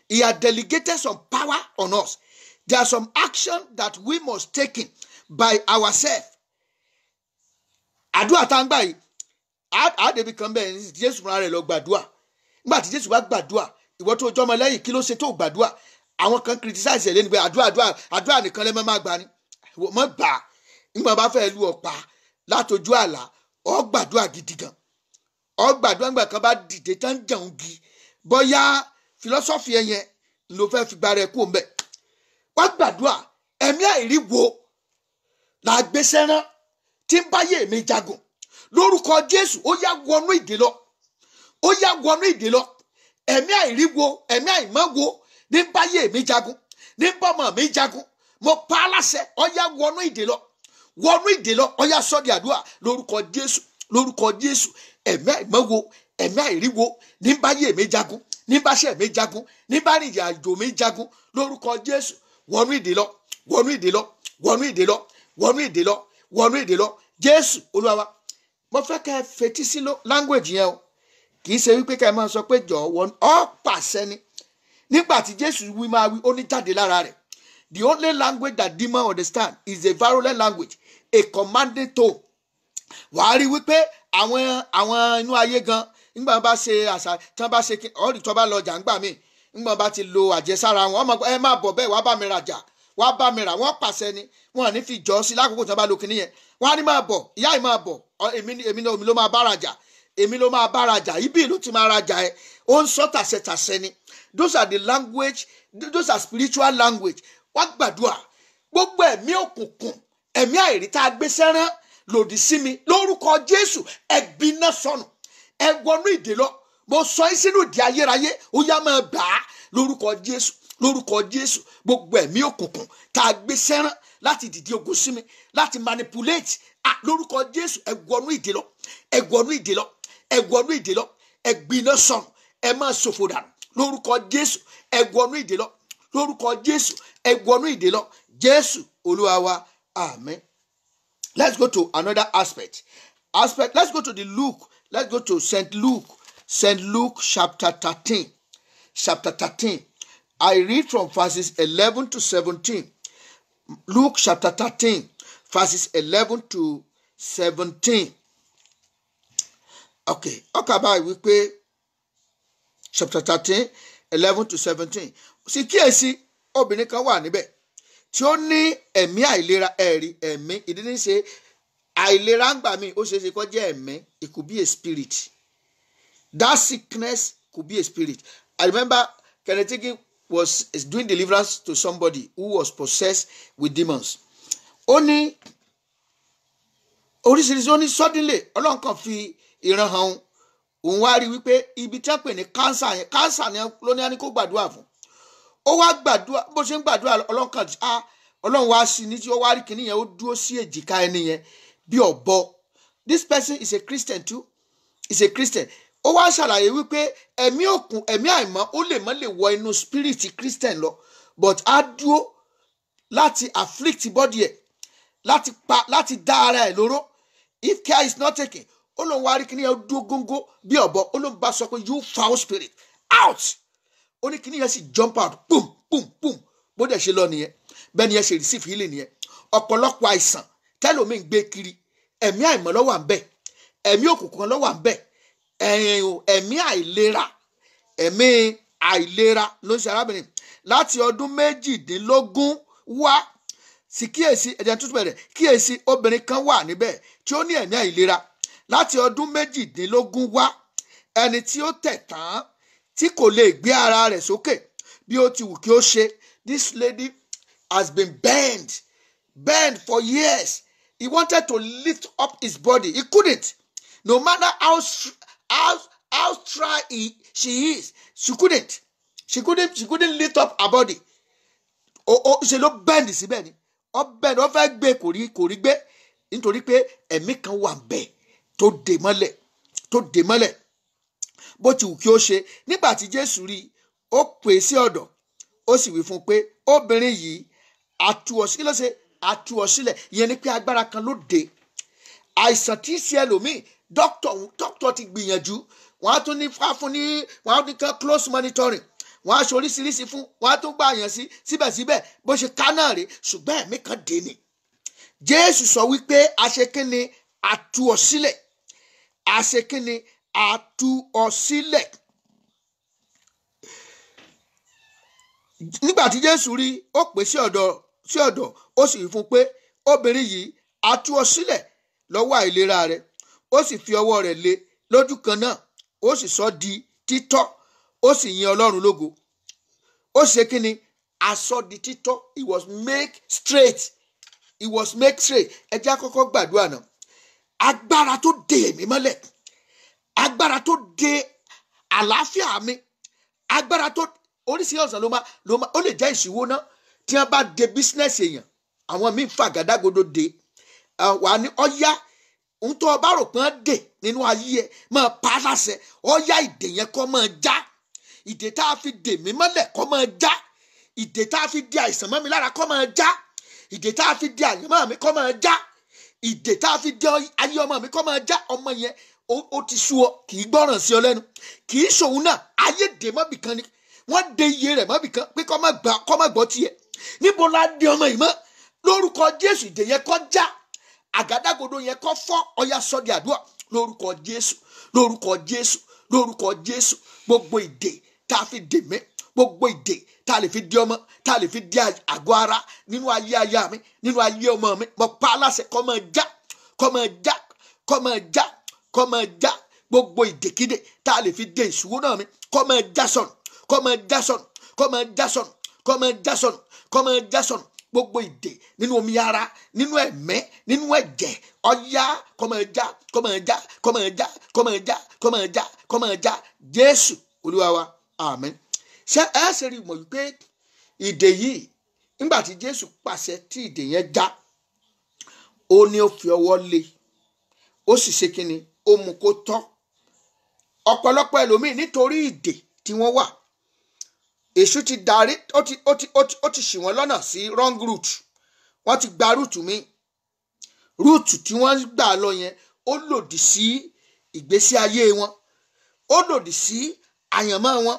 Speaker 1: He had delegated some power on us. There are some action that we must take in by ourselves. Àdúrà tá ń gbà yìí, àdébí kan bẹ́ẹ̀ ní Jésù fúnra rẹ̀ lọ gbàdúrà. Nígbà tí Jésù bá gbàdúrà, ìwọ tó jọmọ lẹ́yìn kí ló ṣe tó gbàdúrà? Àwọn kan criticize ẹ̀ lẹ́nu pé àdúrà nìkan lẹ́mọ́ máa gbà ní. Mọ́ gbà nígbà bá fẹ́ lu ọ̀pá látojú àlá, ọ gbàdúrà gidi gan. Ọ gbàdúrà nígbà kan bá dìde tán jẹun gi. Bóyá philosophy ẹ̀yẹn ló fẹ́ fi gbára ẹ̀ kú òun bẹ̀. Wọ́n gbàdúrà ẹ̀mí àìrí wo là gbéṣẹ́ rán tí ń báyé mi jagun. Lórúkọ Jésù ó yá wọnú ìdè lọ. Ó yá wọnú ìdè lọ. Ẹ̀mí àìrí wo, ẹ̀mí àìmọ́ wo ní báyé mi jagun, ní bọ́mọ mi jagun. Mo pa á láṣẹ, ó yá wọnú ìdè lọ. Wọnú ìdè lọ, ó yá sọ́ di àdúrà lórúkọ Jésù, lórúkọ Jésù. Ẹ̀mí àìmọ́ wo, ẹ̀mí àìrí wo ní báyé mi jagun, ní báṣẹ́ mi jagun, ní bá rìnrìn àjò mi jagun lórúkọ Jésù. Wọnú ìdè lọ, wọnú ìdè lọ, wọnú ìdè lọ, wọnú ìdè lọ, wọnú ìdè lọ. Jésù Olúwa wa. Mo fẹ́ kẹ́ fetí sí language yẹn o. Kì í ṣe wípé kẹ́ máa sọ pé jọ̀ọ́ wọ́n pàṣẹ ni. Nígbà tí Jésù wí máa wí, ó ní jáde lára rẹ̀. The only language that demon understand is a virulent language, a commanding tone. Wàá rí wípé àwọn inú ayé gan nígbà bá ṣe àṣà tí wọ́n bá ṣe ọ̀rì tó bá lọ jà ń gbà mí nígbà bá ti lo àjẹsára wọn ọmọ ẹ má bọ̀ bẹ́ẹ̀ wá bá mi rajà wá bá mi rà wọ́n pàṣẹ ni wọn ò ní fi jọ sí lákòókò tí wọ́n bá lo kinní yẹn wọ́n á ní máa bọ̀ ìyá yìí máa bọ̀ èmi ló máa bá rajà èmi ló máa bá rajà ibi ìlú ti máa rajà ẹ ó ń sọ tàṣẹtàṣẹ ni. Those are the language, those are spiritual language. Wọ́n gbàdúrà gbogbo ẹ̀mí òkùnkùn ẹ̀mí àìrí tá a gbé sẹ́rán lòdì sí mi lórúkọ Jésù ẹ̀gbiná sọnù ẹ wọnú ìdè lọ. Mo sọ yín sínú ìdè ayérayé ó yá máa bà á lórúkọ Jésù, lórúkọ Jésù. Gbogbo ẹ̀mí òkùnkùn tá a gbé sẹ́rán láti dìde ogun sí mi láti manipulate lórúkọ Jésù ẹ wọnú ìdè lọ, ẹ wọnú ìdè lọ, ẹ wọnú ìdè lọ, ẹ̀gbiná sọnù ẹ máa ṣòfò dànù lórúkọ Jésù ẹ wọnú ìdè lọ, lórúkọ Jésù ẹ wọnú ìdè lọ. Jésù Olúwa wa, amen. Let's go to another aspect. Let's go to the Luke. Let's go to St. Luke chapter 13. Chapter 13. I read from verses 11 to 17. Luke chapter 13, verses 11 to 17. Okay. Báyìí wípé chapter 13, 11 to 17. Sì kíyèsí obìnrin kan wà níbẹ̀ tí ó ní ẹ̀mí àìlera. Ẹ̀rí ẹ̀mí, it didn't say àìlera ń gbà mí, ó ṣeé ṣe kó jẹ́ ẹ̀mí. It could be a spirit. That sickness could be a spirit. I remember Kenneth Hagin was doing deliverance to somebody who was possessed with demons. Ó ní oríṣiríṣi, ó ní suddenly Ọlọ́run kan fi ìran hàn òun wá rí wípé ibi tí wọ́n pè ní cancer yẹn, cancer ni ló ní kó gbàdúrà fún. Ó wá gbàdúrà, bó ṣe ń gbàdúrà Ọlọ́run wá sí ní tí ó wá rí kíní yẹn, ó dúró sí èjìká ẹni yẹn bí ọ̀bọ. This person is a Christian too. Is a Christian. Ó wá ṣàlàyé wípé ẹ̀mí òkun, ẹ̀mí àìmọ́, ó lè wọ inú spirit Christian lọ, but á dúró láti afflict body ẹ̀, láti dá ara ẹ̀ lóró. If care is not taken, ó lóun wá rí kíní yẹn, ó dúró góńgó bí ọ̀bọ. Ó lóun bá sọ pé you foul spirit out. Ó ní kíní yẹn sì jump out, boom boom boom. Bó dẹ̀ ṣe lọ nìyẹn, bẹ́ẹ̀ ni ẹ ṣe receive healing nìyẹn. Ọ̀pọ̀lọpọ̀ àìsàn tẹ́lòmíì ń gbé kiri, ẹ̀mí àìmọ́ ló wà ńbẹ̀, ẹ̀mí òkùnkùn ló wà ńbẹ̀, ẹ̀mí àìlera ló ń ṣe arábìnrin. Láti ọdún 18 wá sí kíyèsí, ẹ̀jẹ̀ tuntun bẹ̀rẹ̀, kíyèsí obìnrin kan wà níbẹ̀ tí ó ní ẹ̀mí àìlera láti ọdún 18 wá, ẹni tí ó tẹ̀ tán tí kò lè gbé ara rẹ̀ sókè bí ó ti wù kí ó ṣe. This lady has been bent for years. He wanted to lift up his body. He couldn't. No matter how try she is, she couldn't. She couldn't lift up her body. Ṣe ló bend síbẹ̀ ni. Ó bend, ó fẹ́ gbé kò rí gbé nítorí pé ẹ̀mí kan wà ńbẹ̀ tó dè mọ́lẹ̀. Bó ti wù kí ó ṣe, nígbà tí Jésù rí, ó pè sí ọ̀dọ̀, ó sì wí fún pé obìnrin yìí àtú ọ sílẹ̀. Ìyẹn ni pé agbára kan ló dé. Àìsàn tí ń ṣe ẹlòmíì, dókítà ti gbìyànjú, wọ́n á tún ní wọ́n á ní kan close monitoring, wọ́n á ṣe oríṣiríṣi fún, wọ́n á tún gbà yàn sí, síbẹ̀síbẹ̀ bó ṣe ká náà rè, ṣùgbọ́n ẹ̀mí kan dé ni. Jésù sọ wípé àṣekínni àtú ọ sílẹ̀, àṣekínni àtú ọ sílẹ̀. Nígbà tí Jésù rí, ó pè sí ọ̀dọ̀, ó sì wí fún pé obìnrin yìí àtú ọ sílẹ̀ lọ́wọ́ àìlera rẹ̀. Ó sì fi ọwọ́ rẹ̀ lé lójú kan náà, ó sì sọ di títọ́, ó sì yin Ọlọ́run lógo. Ó ṣe kí ni? Aṣọ di títọ́. It was made straight. Ẹ jẹ́ àkọ́kọ́ gbàdúrà náà. Agbára tó dè mí mọ́lẹ̀, agbára tó dè àlàáfíà mi, agbára tó oríṣiríṣi ọ̀sán ó lè jẹ́ ìṣòwò náà. Tí wọ́n bá de business èèyàn, àwọn míì fàgàdàgodo dé, wà ní ọ̀yá ohun tó o bá rò pé wọ́n dè nínú ayé ẹ̀ máa pa á láṣẹ. Ọ̀yá ìdè yẹn kó máa já. Ìdè tá a fi dè mí mọ́lẹ̀ kó máa já. Ìdè tá a fi di àìsàn mọ́ mi lára kó máa já. Ìdè tá a fi di àyànmọ́ mi kó máa já. Ìdè tá a fi di ayé ọmọ mi kó máa já. Ọmọ yẹn ó ti sú ọ, kì í gbọ́ràn sí ọ lẹ́nu, kì í ṣòun náà. Ayé dè mọ́bì kan ni, wọ́n de iye rẹ̀ mọ́bì kan pé kó má gbọ́ tiẹ̀. Níbo la dé ọmọ yìí mọ́? Lórúkọ Jésù, ìdè yẹn kó já, àgádágodo yẹn kó fọ́. Ọya sọ di àdúrà lórúkọ Jésù, lórúkọ Jésù, lórúkọ Jésù. Gbogbo ìdè tá a fi dè mí, gbogbo ìdè tá a lè fi di ọmọ, tá a lè fi di àgọ́ ara nínú ayé aya mi, nínú ayé ọmọ mi, mo pa á láṣẹ kó máa já, kó máa já, kó máa já, kó máa já. Gbogbo ìdèkídè tá a lè fi dè ìṣòwò náà mi, kó máa já sọnù, kó máa já sọnù, kó máa já sọnù, kó máa já sọnù, kó máa já sọnù. Gbogbo ìdè nínú omi ara, nínú ẹ̀mẹ́, nínú ẹ̀jẹ̀, ọ̀yá kó máa já, kó máa já, kó máa já, kó máa já, kó máa já, kó máa já. Jésù Olúwa wa, àmín. Ṣé ẹ ṣe rí mọ̀ wípé ìdè yìí, nígbà tí Jésù pàṣẹ tí ìdè yẹn já, ó ní ó fi ọwọ́ lé, ó sì ṣe kíni, ó mú kó tọ́. Ọ̀pọ̀lọpọ̀ ẹlòmíì nítorí ìdè tí wọ́n wà, èṣù ti darí, ó ti ṣì wọ́n lọ́nà sí wrong route. Wọ́n ti gba rúùtù mi, rúùtù tí wọ́n gbà lọ yẹn ó lòdì sí ìgbésí ayé wọn, ó lòdì sí àyànmọ́ wọn.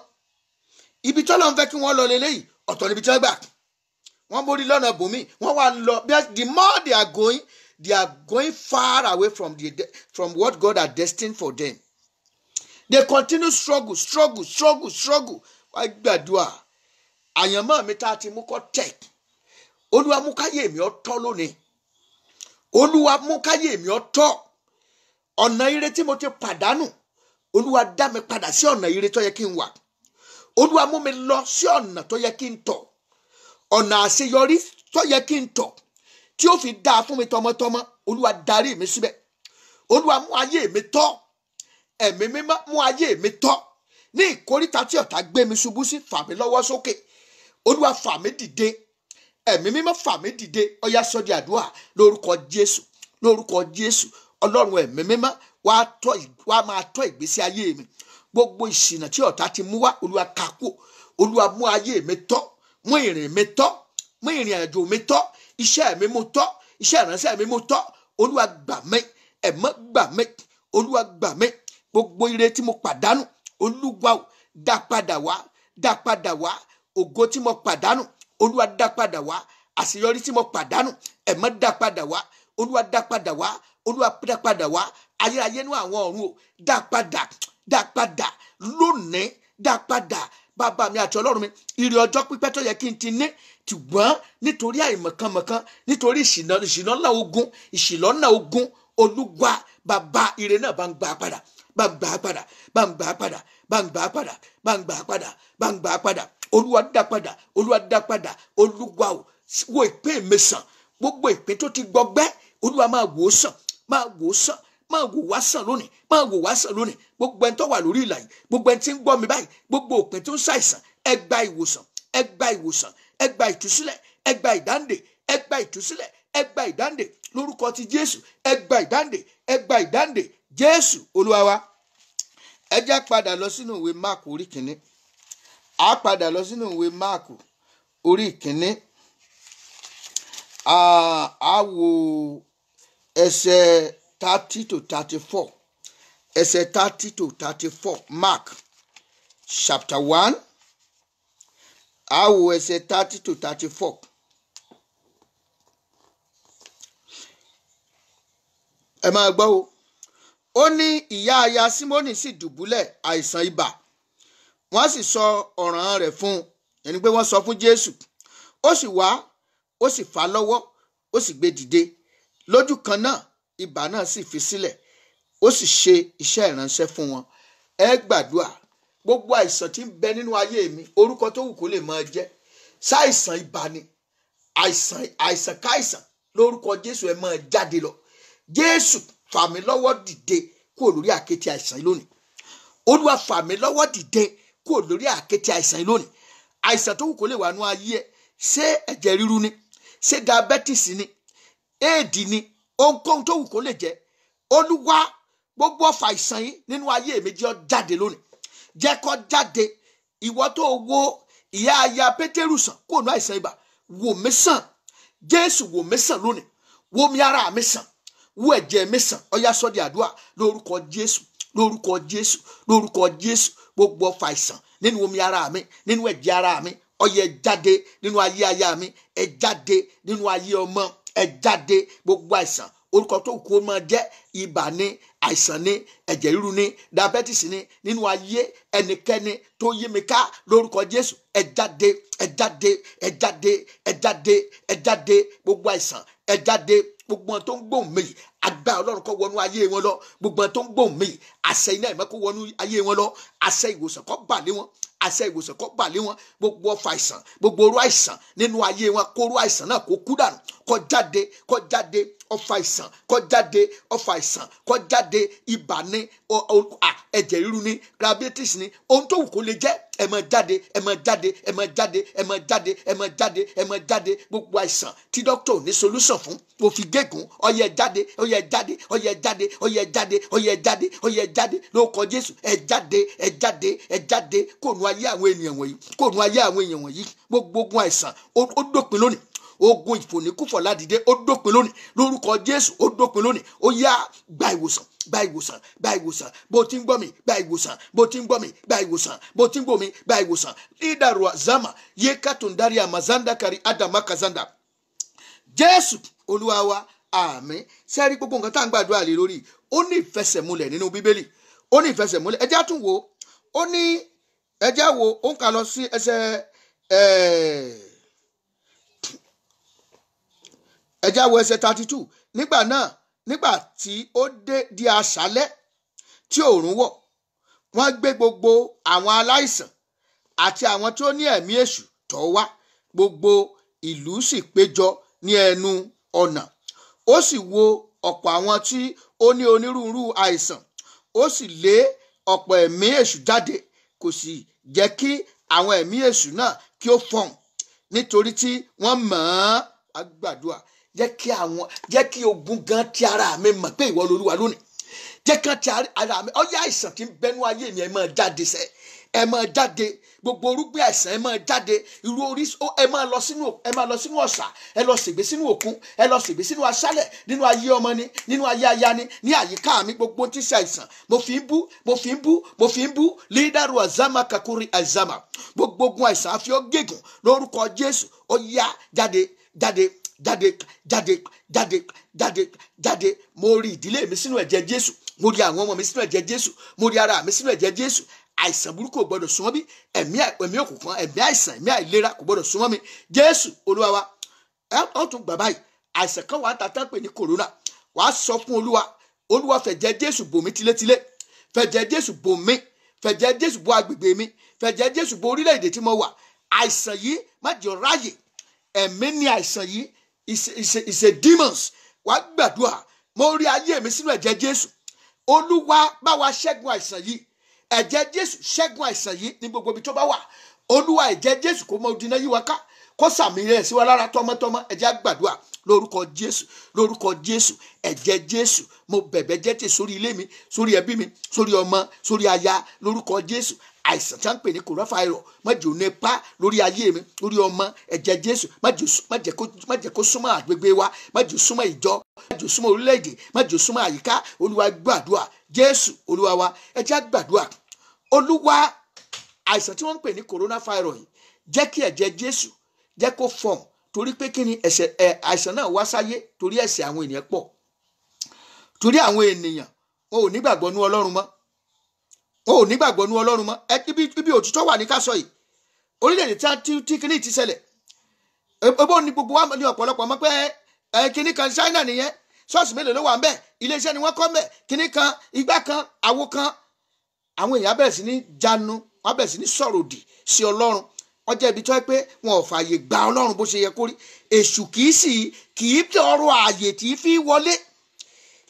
Speaker 1: Ibi tí Ọlọ́run fẹ́ kí wọ́n lọ lélẹ́yìí, ọ̀tọ̀ níbi tí wọ́n gbà. Wọ́n mórí lọ́nà bòmí, wọ́n wá lọ. The more they are going far away from what God had destined for them. They continue struggle. Wá gbàdúrà,
Speaker 3: àyànmọ́ mi tá a ti mú kọ́ tẹ̀. Olúwa mú káyé mi ó tọ́ lónìí. Olúwa mú káyé mi ó tọ́. Ọ̀nà ire tí mo ti pàdánù, Olúwa dá mi padà sí ọ̀nà ire tó yẹ kí n wà. Olúwa mú mi lọ sí ọ̀nà tó yẹ kí n tọ̀. Ọ̀nà àṣeyọrí tó yẹ kí n tọ̀ tí ó fi dáa fún mi tọmọtọmọ. Olúwa darí mi síbẹ̀. Olúwa mú ayé mi tọ́. Ẹ̀mí mímọ́ mú ayé mi tọ́. Ní ìkóríta tí ọ̀tá gbé mi ṣubú sí, fà mí lọ́wọ́ sókè. Olúwa fà mí dìde. Ẹ̀mí mímọ́ fà mí dìde. Ó yá sọ di àdúrà lórúkọ Jésù. Lórúkọ Jésù. Ọlọ́run ẹ̀mí mímọ́ wá máa tọ́ ìgbésí ayé mi. Gbogbo ìṣìnà tí ọ̀tá ti mú wá, Olúwa ká kúrò. Olúwa mú ayé mi tọ́. Mú ìrìn mi tọ́. Mú ìrìn àjò mi tọ́. Iṣẹ́ mi mú tọ́. Iṣẹ́ ìránṣẹ́ mi mú tọ́. Olúwa gbà mí. Ẹ̀mọ́ gbà mí. Olúwa gbà mí. Gbogbo ire tí mo pàdánù, Olúwa dá padà wá. Dá padà wá. Ògo tí mo pàdánù, Olúwa dá padà wá. Àṣeyọrí tí mo pàdánù, ẹ̀mọ́ dá padà wá. Olúwa dá padà wá. Olúwa dá padà wá. Ayérayé nú àwọn ọ̀run o, dá padà. Dá padà lónìí. Dá padà. Bàbá mi àti Ọlọ́run mi, ire ọjọ́ pípẹ́ tó yẹ kí n ti ní, ṣùgbọ́n nítorí àìmọ̀kànmọ̀kàn, nítorí ìṣìnà ogun, ìṣìlọ́nà ogun, Olúwa bàbá ire náà bá ń gbà padà. Bá ń gbà padà. Bá ń gbà padà. Bá ń gbà padà. Bá ń gbà padà. Bá ń gbà padà. Olúwa dá padà. Olúwa dá padà. Olúwa wo ìpín mi sàn. Gbogbo ìpín tó ti gbọgbẹ́, Olúwa máa wò ó sàn. Máa wò ó sàn. Máa wò wá sàn lónìí. Máa wò wá sàn lónìí. Gbogbo ẹni tó wà lórí ìlà yìí, gbogbo ẹni tí ń gbọ́ mi báyìí, gbogbo òpin tó ń ṣàìsàn, ẹ gba ìwòsàn. Ẹ gba ìwòsàn. Ẹ gba ìtúsílẹ̀. Ẹ gba ìdáǹdè. Ẹ gba ìtúsílẹ̀. Ẹ gba ìdáǹdè lórúkọ ti Jésù. Ẹ gba ìdáǹdè. Ẹ gba ìdáǹdè. Jésù Olúwa wa. Ẹ jẹ́ padà lọ sínú ìwé Máàkù orí kìíní. A padà lọ sínú ìwé Máàkù orí kìíní. A wo ẹsẹ̀ 30 to 34. Ẹsẹ̀ 30 to 34. Mark chapter 1. A wo ẹsẹ̀ 30 to 34. Ẹ máa gbọ́ o. Ó ní ìyá aya Símónì sì dùbúlẹ̀ àìsàn ibà. Wọ́n sì sọ ọ̀ràn rẹ̀ fún un. Ẹni pé wọ́n sọ fún Jésù. Ó sì wá, ó sì fà á lọ́wọ́, ó sì gbé dìde. Lójú kan náà, ibà náà sì fi sílẹ̀. Ó sì ṣe iṣẹ́ ìránṣẹ́ fún wọn. Ẹ gbàdúrà. Gbogbo àìsàn tí ń bẹ nínú ayé mi, orúkọ tó wù kó lè máa jẹ́. Ṣàìsàn ibà ni. Àìsàn káìsàn lórúkọ Jésù ẹ máa jáde lọ. Jésù fà mí lọ́wọ́ dìde kúrò lórí àkéte àìsàn yìí lónìí. Olúwa fà mí lọ́wọ́ dìde kúrò lórí àkéte àìsàn yìí lónìí. Àìsàn tó wù kó lè wà nú ayé ẹ. Ṣé ẹ̀jẹ̀ ríru ni? Ṣé diabetes ni? Éèdì ni? Ohunkóhun tó wù kó lè jẹ́. Olúwa gbogbo ọfà àìsàn yìí nínú ayé mi jẹ́ ó jáde lónìí. Jẹ́ kó jáde. Ìwọ tó wo ìyá aya Pétérù sàn kúrò nú àìsàn ibà, wò mí sàn. Jésù wò mí sàn lónìí. Wò mí ara mi sàn. Wò ẹ̀jẹ̀ mi sàn. Ó yá sọ di àdúrà lórúkọ Jésù. Lórúkọ Jésù. Lórúkọ Jésù. Gbogbo ọfà àìsàn nínú omi ara mi, nínú ẹ̀jẹ̀ ara mi, ó yá jáde nínú ayé aya mi, ẹ jáde nínú ayé ọmọ, ẹ jáde. Gbogbo àìsàn orúkọ tó kù ó máa jẹ́ ibà ní, àìsàn ní, ẹ̀jẹ̀ ríru ní, diabetes ní, nínú ayé ẹnikẹ́ni tó yí mi ká lórúkọ Jésù, ẹ jáde, ẹ jáde, ẹ jáde, ẹ jáde, ẹ jáde. Gbogbo àìsàn ẹ jáde. Gbogbo wọn tó ń gbóhùn mi, agbára Ọlọ́run kó wọnú ayé wọn lọ. Gbogbo wọn tó ń gbóhùn mi, àṣẹ iná ìmọ́ kó wọnú ayé wọn lọ. Àṣẹ ìwòsàn kó bà lé wọn. Àṣẹ ìwòsàn kó bà lé wọn. Gbogbo ọfà àìsàn, gbogbo orú àìsàn nínú ayé wọn, kó orú àìsàn náà kó kú dànù. Kó jáde, kó jáde. Ọfà àìsàn kó jáde. Ọfà àìsàn kó jáde. Ibà ní, ẹ̀jẹ̀ ríru ní, diabetes ní, ohun tó wù kó lè jẹ́, ẹ máa jáde, ẹ máa jáde, ẹ máa jáde, ẹ máa jáde, ẹ máa jáde, ẹ máa jáde. Gbogbo àìsàn tí dókítà ò ní solution fún, mo fi gégùn, ó yá jáde, ó yá jáde, ó yá jáde, ó yá jáde, ó yá jáde, ó yá jáde lórúkọ Jésù. Ẹ jáde, ẹ jáde, ẹ jáde kó nu ayé àwọn ènìyàn wọ̀nyí, kó nu ayé àwọn èèyàn wọ̀nyí. Gbogbo ogun àìsàn ó dópin lónìí. Ogun ìfòníkúfọ̀ ládìde ó dópin lónìí lórúkọ Jésù. Ó dópin lónìí. Ó yá gba ìwòsàn, gba ìwòsàn, gba ìwòsàn. Bó ti ń gbọ́ mi, gba ìwòsàn. Bó ti ń gbọ́ mi, gba ìwòsàn. Bó ti ń gbọ́ mi, gba ìwòsàn. Lídàrú àzámà yé kàtúndárí àmàzándà kárí àdàmà kàzándà. Jésù Olúwa wa, àmín. Sẹ́rí gbogbo nǹkan tá à ń gbàdúrà lé lórí, ó ní ìfẹsẹ̀múlẹ̀ nínú Bíbélì. Ó ní ìfẹsẹ̀múlẹ̀. Ẹ jẹ́ á tún wò ó. Ó ní, ẹ jẹ́ á wò ó ń kà lọ sí ẹsẹ̀ ẹja wo ẹsẹ̀ 32 nígbà náà nígbà tí ó dé di àṣálẹ́ tí òòrùn wọ̀ wọ́n gbé gbogbo àwọn aláìsàn àti àwọn tí ó ní ẹ̀mí èṣù tọ̀ wá gbogbo ìlú sì péjọ ní ẹnu ọ̀nà ó sì wo ọ̀pọ̀ àwọn tí ó ní onírúurú àìsàn ó sì lé ọ̀pọ̀ ẹ̀mí èṣù jáde kò sì jẹ́ kí àwọn ẹ̀mí èṣù náà kí ó fọhùn nítorí tí wọ́n mọ̀ ọ́n àgbàdua jẹ́ kí ogun gan ti ara mi mọ̀ pé ìwọ lolúwa lónìí jẹ́ kán ti ara mi ọyá àìsàn tí ń bẹnu ayé mi ẹ máa jáde sẹ́ ẹ máa jáde gbogbo orúgbìn àìsàn ẹ máa jáde irú orí ẹ máa lọ sínú ọ̀sà ẹ lọ ṣègbè sínú òkun ẹ lọ ṣègbè sínú aṣálẹ̀ nínú ayé ọmọ ni nínú ayé aya ni ní àyíká mi gbogbo tí ṣe àìsàn mo fi ń bú lídàrú azama kakuri azama gbogbo ogun àìsàn àfi ó gégùn lórúkọ Jésù ó yá jáde jáde jáde jáde jáde jáde jáde mo rí ìdílé mi sínú ẹ̀jẹ̀ Jésù mo rí àwọn ọmọ mi sínú ẹ̀jẹ̀ Jésù mo rí ara mi sínú ẹ̀jẹ̀ Jésù àìsàn burúkú ò gbọdọ̀ súnmọ́ bí ẹ̀mí òkùnkùn ẹ̀mí àìsàn ẹ̀mí àìlera kò gbọdọ̀ súnmọ́ mi Jésù Olúwa wa ẹ tún gbà báyìí àìsàn kan wà ń tàtà pè ní kòrónà wàá sọ fún Olúwa fẹ̀jẹ̀ Jésù bò mí tilétilé fẹ̀jẹ̀ Jésù bò mí fẹ̀jẹ̀ Jésù bò agbègbè mi fẹ̀jẹ̀ Jésù bò orílẹ̀-èdè tí mo wà àìsàn yìí má jẹ́ ráyè ẹ̀mí ni àìsàn yìí is a demons wàá gbàdúrà mo rí ayé mi sínú ẹ̀jẹ̀ Jésù Olúwa bá wa ṣẹ́gun àìsàn yìí ẹ̀jẹ̀ Jésù ṣẹ́gun àìsàn yìí ní gbogbo ibi tó bá wà Olúwa ẹ̀jẹ̀ Jésù kó mọ òdìnnà yí wa ká kó sàmì rẹ̀ sí wa lára tọmọtọmọ ẹ̀jẹ̀ àgbàdua lórúkọ Jésù ẹ̀jẹ̀ Jésù mo bẹ̀bẹ̀ jẹ́ tè sórí ilé mi sórí ẹbí mi sórí ọmọ sórí aya lórúkọ Jésù àìsàn tí a ń pè ní coronavirus má jẹ́ ó nípa lórí ayé mi lórí ọmọ ẹ̀jẹ̀ Jésù má jẹ́ kó súnmọ́ àgbègbè wa má jẹ́ ó súnmọ́ ìjọ má jẹ́ ó súnmọ́ orílẹ̀-èdè má jẹ́ ó súnmọ́ àyíká Olúwa gbàdúrà Jésù Olúwa wa ẹ̀jẹ̀ àgbàdúrà Olúwa àìsàn tí wọ́n ń pè ní coronavirus yìí jẹ́ kí ẹ̀jẹ̀ Jésù jẹ́ kó fọ̀n torí pé kí ni àìsàn náà wá sáyé torí ẹ̀ṣẹ̀ àwọn ènìyàn pọ̀ torí àwọn ènìyàn wọn ò nígbàgbọ́ nú Ọlọ́run mọ́ ibi òtítọ́ wà ní ká sọ yìí orílẹ̀-èdè tí kíní ti ṣẹlẹ̀ ebó ni gbogbo wa ní ọ̀pọ̀lọpọ̀ mọ̀ pé kíní kan China nìyẹn ṣọ́ọ̀ṣì mélòó ló wà ń bẹ̀ iléeṣẹ́ ni wọ́n kọ́ ń bẹ̀ kíní kan igbá kan àwo kan àwọn èèyàn bẹ̀rẹ̀ sí ní jánu wọ́n bẹ̀rẹ̀ sí ní sọ̀rọ̀ òdì sí Ọlọ́run wọ́n jẹ́ ibi tó yẹ pé wọn ò fààyè gba Ọlọ́run bó ṣe yẹ kó rí èṣù kì í tọrọ ààyè tí fi wọlé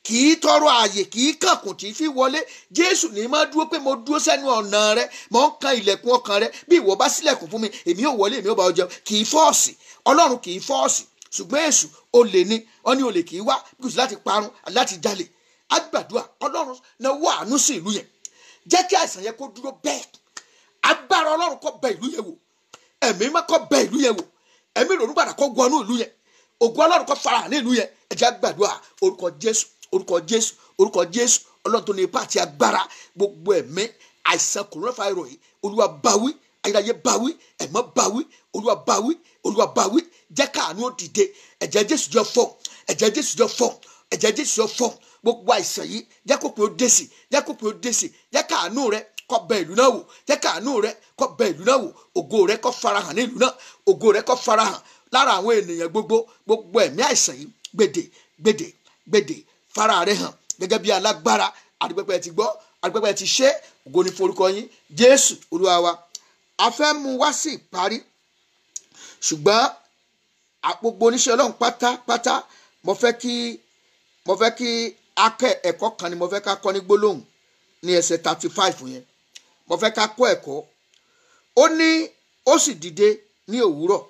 Speaker 3: kì í tọrọ ààyè kì í kànkùn tí fi wọlé Jésù ní máa dúró pé mo dúró sẹ́nu ọ̀nà rẹ mo ń kan ilẹ̀kùn ọkàn rẹ bí ìwọ bá ṣílẹ̀kùn fún mi èmi ò wọlé èmi ò bá ọ jẹun kì í fọ́ọ̀sì Ọlọ́run kì í fọ́ọ̀sì ṣùgbọ́n èṣù olè ni wọ́n ní olè kì í wá kùsù láti parun láti jalè àgbàdua Ọlọ́run náà wà àánú sí ìlú yẹn jẹ́ kí àìsàn yẹn kó dúró bẹ́ẹ̀ agbára Ọlọ́run kó bẹ ìlú yẹn wò ẹ̀mí má kó bẹ ìlú yẹn wò ẹ̀mí ìrònú padà kó wọnú ìlú yẹn ògo Ọlọ́run kó farahàn ní ìlú yẹn ẹ jẹ́ àgbàdua orúkọ Jésù Ọlọ́run tó ní ipá àti agbára gbogbo ẹ̀mí àìsàn coronavirus yìí Olúwa báwí ayérayé báwí ẹ̀mọ́ báwí Olúwa báwí jẹ́ káàánú ó dìde ẹ̀jẹ̀ Jésù jọ fọ́ gbogbo àìsàn yìí jẹ́ kó pé ó dé sí jẹ́ káàánú rẹ kó bẹ ìlú náà wò jẹ́ káàánú rẹ kó bẹ ìlú náà wò ògo rẹ kó farahàn ní ìlú náà ògo rẹ kó farahàn lára àwọn ènìyàn gbogbo ẹ̀mí àìsàn yìí gbèdè fara rẹ hàn gẹ́gẹ́ bí alágbára àdìpẹ́pẹ́ ti gbọ́ àdìpẹ́pẹ́ ti ṣe ògo ní forúkọ yín Jésù Olúwa wa a fẹ́ mú wá sí ìparí ṣùgbọ́n gbogbo oníṣẹ́ Ọlọ́run pátápátá mo fẹ́ kí akẹ́ ẹ̀kọ́ kan ni mo fẹ́ ká kọ́ ní gbólóhùn ní ẹsẹ̀ 35 yẹn mo fẹ́ ká kọ́ ẹ̀kọ́ ó ní ó sì dìde ní òwúrọ̀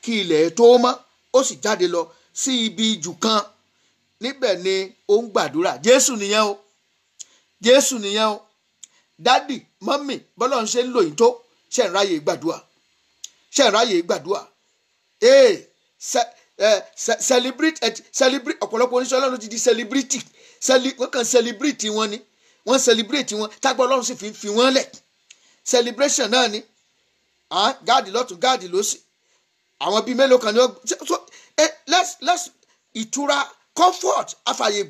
Speaker 3: kí ilẹ̀ tó mọ́ ó sì jáde lọ sí ibi ijù kan níbẹ̀ ni ó ń gbàdúrà Jésù nìyẹn o dádì mọ́mì bọ́lá ń ṣe ń lò yín tó ṣe ń ráyè gbàdúrà celebrate ọ̀pọ̀lọpọ̀ oníṣẹ́ Ọlọ́run ti di celebrity wọ́n kàn celebrate wọn ni wọ́n celebrate wọn tágbọ́ Ọlọ́run sì fi wọ́n lẹ̀ celebration náà ni gáàdì lọ́tún gáàdì lósì àwọn bíi mélòó kan ni let's ìtura comfort àfàyè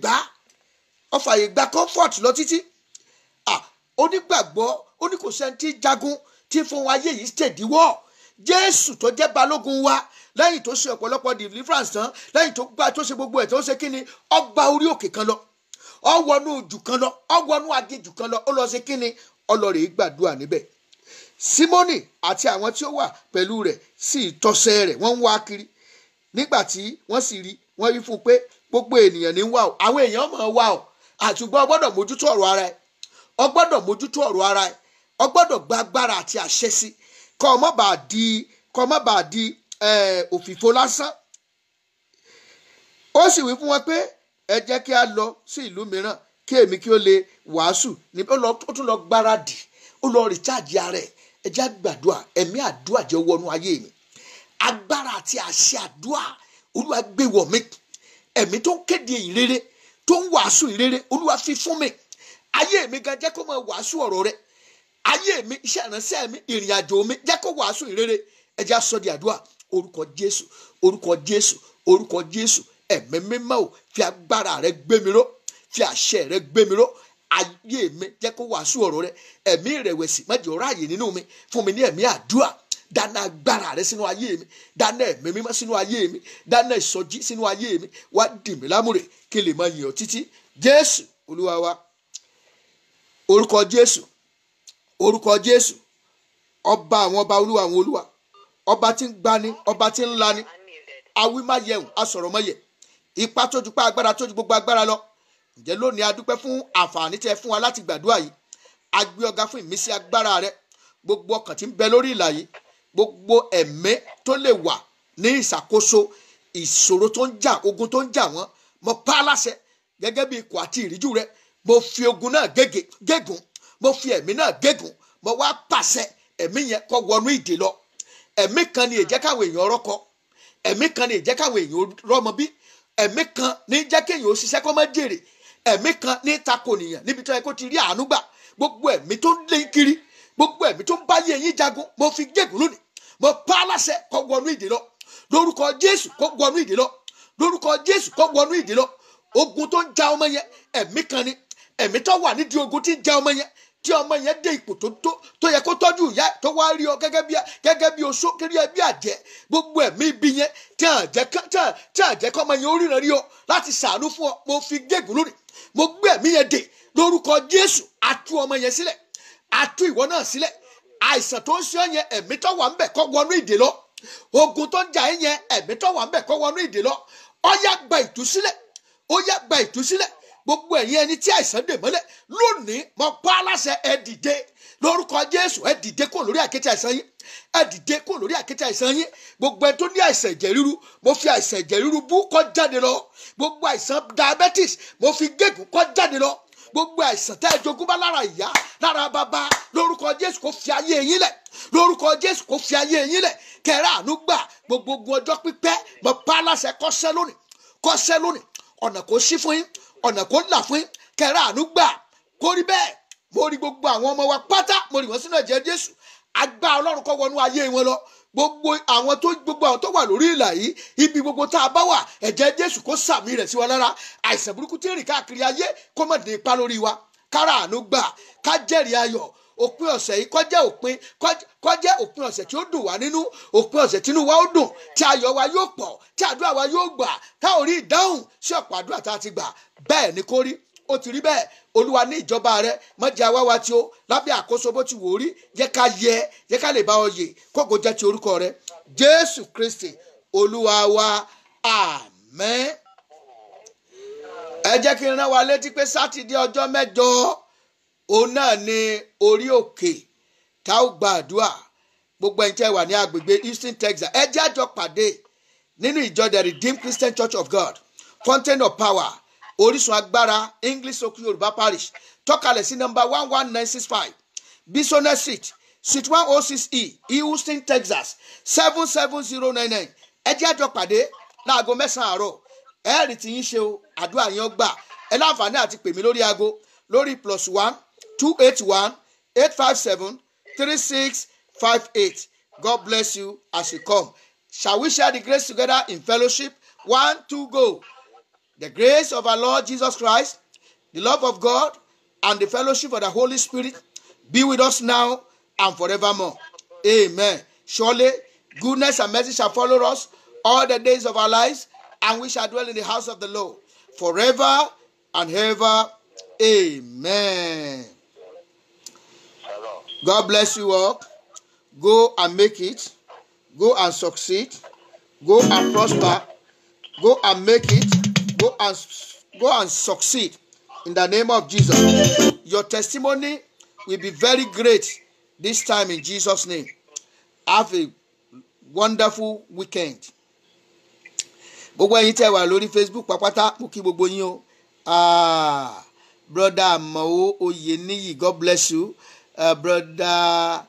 Speaker 3: gbà comfort lọ títí onígbàgbọ́ ó ní kò sẹ́ni tí jagun tí fún ayé yìí ṣèdíwọ́ Jésù tó jẹ́ balógun wa lẹ́yìn tó ṣe ọ̀pọ̀lọpọ̀ deliverance tán, lẹ́yìn tó gbà tó ṣe gbogbo ẹ̀ tó ṣe kíni, ó gba orí òkè kan lọ, ó wọnú jù kan lọ, ó wọnú aginjù kan lọ, ó lọ ṣe kíni, ó lọ rèé gbàdúrà níbẹ̀. Símónì àti àwọn tí ó wà pẹ̀lú rẹ̀ sì tọsẹ̀ rẹ̀, wọ́n ń wá kiri. Nígbà tí wọ́n sì rí, wọ́n wí fún un pé gbogbo ènìyàn ní ń wá o, àwọn èèyàn máa wá o, àtùgbọ́n o gbọ́dọ̀ mójútó ọ̀rọ̀ ara ẹ̀, o gbọ́dọ̀ mójútó ọ̀rọ̀ ara ẹ̀, o gbọ́dọ̀ gba agbára àti àṣẹ sí, kó má bàa di òfìfo lásán. Ó sì wí fún wọn pé ẹ jẹ́ kí a lọ sí ìlú mìíràn kí èmi kí ó lè wàásù. Ó tún lọ gbáradì, ó lọ rìcháàjì ara ẹ̀. Ẹ jẹ́ gbàdúrà, ẹ̀mí àdúrà jẹ́ wọnú ayé mi, agbára àti àṣẹ àdúrà Olúwa gbé wọ̀ mí, ẹ̀mí tó ń kéde ìrere, tó ń wàásù ìrere, Olúwa fi fún mi. Ayé mi gan jẹ́ kó máa wàásù ọ̀rọ̀ rẹ̀, ayé mi, iṣẹ́ ìránṣẹ́ mi, ìrìn àjò mi jẹ́ kó wàásù ìrere. Ẹ jẹ́ sọ di àdúrà, orúkọ Jésù, orúkọ Jésù, orúkọ Jésù. Ẹ̀mí mímọ́ ò, fi agbára rẹ gbé mi ró, fi àṣẹ rẹ gbé mi ró. Ayé mi jẹ́ kó wàásù ọ̀rọ̀ rẹ. Ẹ̀mí ìrẹ̀wẹ̀sì má jẹ́ ó ráàyè nínú mi, fún mi ní ẹ̀mí àdúrà. Dáná agbára rẹ sínú ayé mi, dáná ẹ̀mí mímọ́ sínú ayé mi, dáná ìsọjí sínú ayé mi. Wá dì mí lámùrè kí n lè máa yìn ọ́ títí. Jésù Olúwa wa. Orúkọ Jésù, orúkọ Jésù, ọba àwọn ọba, olúwa àwọn olúwa, ọba tí ń gbani, ọba tí ń lani, awí má yẹun, asọ̀rọ̀ má yẹ, ipá tó ju pa agbára tó ju gbogbo agbára lọ. Ǹjẹ́ lónìí a dúpẹ́ fún àǹfààní tẹ́ fún wa láti gbàdúrà yìí. A gbé ọ̀gá fún ìmísí agbára rẹ. Gbogbo ọkàn tí ń bẹ lórí ìlà yìí, gbogbo ẹ̀mí tó lè wà ní ìṣàkóso ìṣòro tó ń jà, ogun tó ń jà wọ́n, mo pa á láṣẹ gẹ́gẹ́ bí ikọ̀ àti ìríjú rẹ. Mo fi ogun náà gégùn, mo fi ẹ̀mí náà gégùn, mo wá pàṣẹ ẹ̀mí yẹn kó wọnú ìdè lọ. Ẹ̀mí kan ni ìjẹ́ káwọn èèyàn rọ́kọ, ẹ̀mí kan ni ìjẹ́ káwọn èèyàn rọ́mọ bí, ẹ̀mí kan ní jẹ́ kéèyàn ó ṣiṣẹ́ kó má jèrè, ẹ̀mí kan ní tako nìyàn níbi tó yẹ kó ti rí àánú gbà. Gbogbo ẹ̀mí tó ń lé kiri, gbogbo ẹ̀mí tó ń bá yé yín jagun, mo fi gégùn lónìí, mo pa á láṣẹ kó wọnú ìdè lọ. Lórúkọ Jésù kó wọnú ìdè lọ, lórúkọ Jésù kó wọnú ìdè lọ. Ogun tó ń ja ọmọ yẹn, ẹ̀mí kan ni, ẹ̀mí tó wà nídìí ogun tí ń ja ọmọ yẹn, tí ọmọ yẹn dé ipò tó yẹ kó tọ́jú ìyá tó wá rí ọ gẹ́gẹ́ bí oṣó, kiri ẹ bí àjẹ́. Gbogbo ẹ̀mí ibi yẹn tí àjẹ́ kọ́ ọmọ yẹn ó ríran rí ọ láti ṣàánú fún ọ, mo fi gégùn lónìí, mo gbé ẹ̀mí yẹn dè lórúkọ Jésù. A tú ọmọ yẹn sílẹ̀, a tú ìwọ náà sílẹ̀. Àìsàn tó ń ṣe ọ yẹn, ẹ̀mí tó wà ń bẹ̀ kó wọnú ìdè lọ. Ogun tó ń jà yẹn, ẹ̀mí tó wà ń bẹ̀ kó wọnú ìdè lọ. Ó yá gba ìtúsílẹ̀, ó yá gba ìtúsílẹ̀. Gbogbo ẹ̀yin ẹni tí àìsàn dè mọ́lẹ̀ lónìí, mo pa á láṣẹ, ẹ dìde lórúkọ Jésù. Ẹ dìde kó lórí àkéte àìsàn yín, ẹ dìde kó lórí àkéte àìsàn yín. Gbogbo ẹni tó ní àìsàn ẹ̀jẹ̀ ríru, mo fi àìsàn ẹ̀jẹ̀ ríru bú kó jáde lọ. Gbogbo àìsàn diabetes, mo fi gégùn kó jáde lọ. Gbogbo àìsàn tẹ́ ẹ jogún bá lára ìyá, lára bàbá, lórúkọ Jésù kó fi ayé yín lẹ̀, lórúkọ Jésù kó fi ayé yín lẹ̀. Kẹ́rẹ́ àánú gbà. Gbogbo ogun ọjọ́ pípẹ́, mo pa á láṣẹ kó ṣẹ́ lónìí, kó ṣẹ́ lónìí. Ọ̀nà kó ṣí fún yín, ọ̀nà kó là fún yín. Kẹ́rẹ́ àánú gbà. Kó rí bẹ́ẹ̀. Mo rí gbogbo àwọn ọmọ wa pátá, mo rí wọn sínú ẹ̀jẹ̀ Jésù. Agbára Ọlọ́run kó wọnú ayé wọn lọ. Gbogbo àwọn tó wà lórí ìlà yìí, ibi gbogbo tá a bá wà, ẹ̀jẹ̀ Jésù kó sàmì rẹ̀ sí wa lára. Àìsàn burúkú tí ń rìn káàkiri ayé kó má dé ipa lórí wa. Kára àánú gbà. Ká jẹ́rìí ayọ̀. Òpin ọ̀sẹ̀ yìí kó jẹ́ òpin ọ̀sẹ̀ tí ó dùn wá nínú, òpin ọ̀sẹ̀ tí inú wa ó dùn, tí ayọ̀ wa yóò pọ̀, tí àdúrà wa yóò gbà, tá ò rí ìdáhùn sí ọ̀pọ̀ àdúrà tá a ti gbà. Bẹ́ẹ̀ ni kó rí. Ó ti rí bẹ́ẹ̀. Olúwa ní ìjọba rẹ, má jẹ́ àwáwá tí ó lábẹ́ àkóso bó ti wò ó rí. Jẹ́ ká lè bá ọ yè, kógo jẹ́ ti orúkọ rẹ. Jésù Kristi Olúwa wa. Àmín. Ẹ jẹ́ kí n rán wa létí pé Sátidé ọjọ́ mẹ́jọ òun náà ni orí òkè tá ó gba àdúrà. Gbogbo ẹ̀yin tẹ́ wà ní agbègbè Houston, Texas, ẹ jẹ́ àjọ pàdé nínú ìjọ The Redeemed Christian Church of God, Fountain of Power, Orísun Agbára, English Sokri Yorùbá Parish, tọ́kalẹ̀ sí nọ́mbà 11965 Bisonet Street, Suite 106E, Houston, Texas 77099. Ẹ jẹ́ àjọ pàdé láago 9 àárọ̀. Ẹ̀rí tí yín ṣe o, àdúrà yín ó gbà. Ẹ láǹfààní àti pè mí lórí aago lórí +1 281 857 3658. God bless you as you come. Shall we share the grace together in fellowship? 1, 2, go. The grace of our Lord Jesus Christ, the love of God, and the fellowship of the Holy Spirit be with us now and forevermore. Amen. Surely goodness and mercy shall follow us all the days of our lives, and we shall dwell in the house of the Lord forever and ever. Amen. God bless you all. Go and make it. Go and succeed. Go and prosper. Go and make it. Go and succeed. In the name of Jesus. Your testimony will be very great this time in Jesus' name. Have a wonderful weekend. Gbogbo ẹ̀yin tẹ́ wà lórí Facebook pàpàtà mo kí gbogbo yín o. Brother Amao Oyeniyi, God bless you. Brother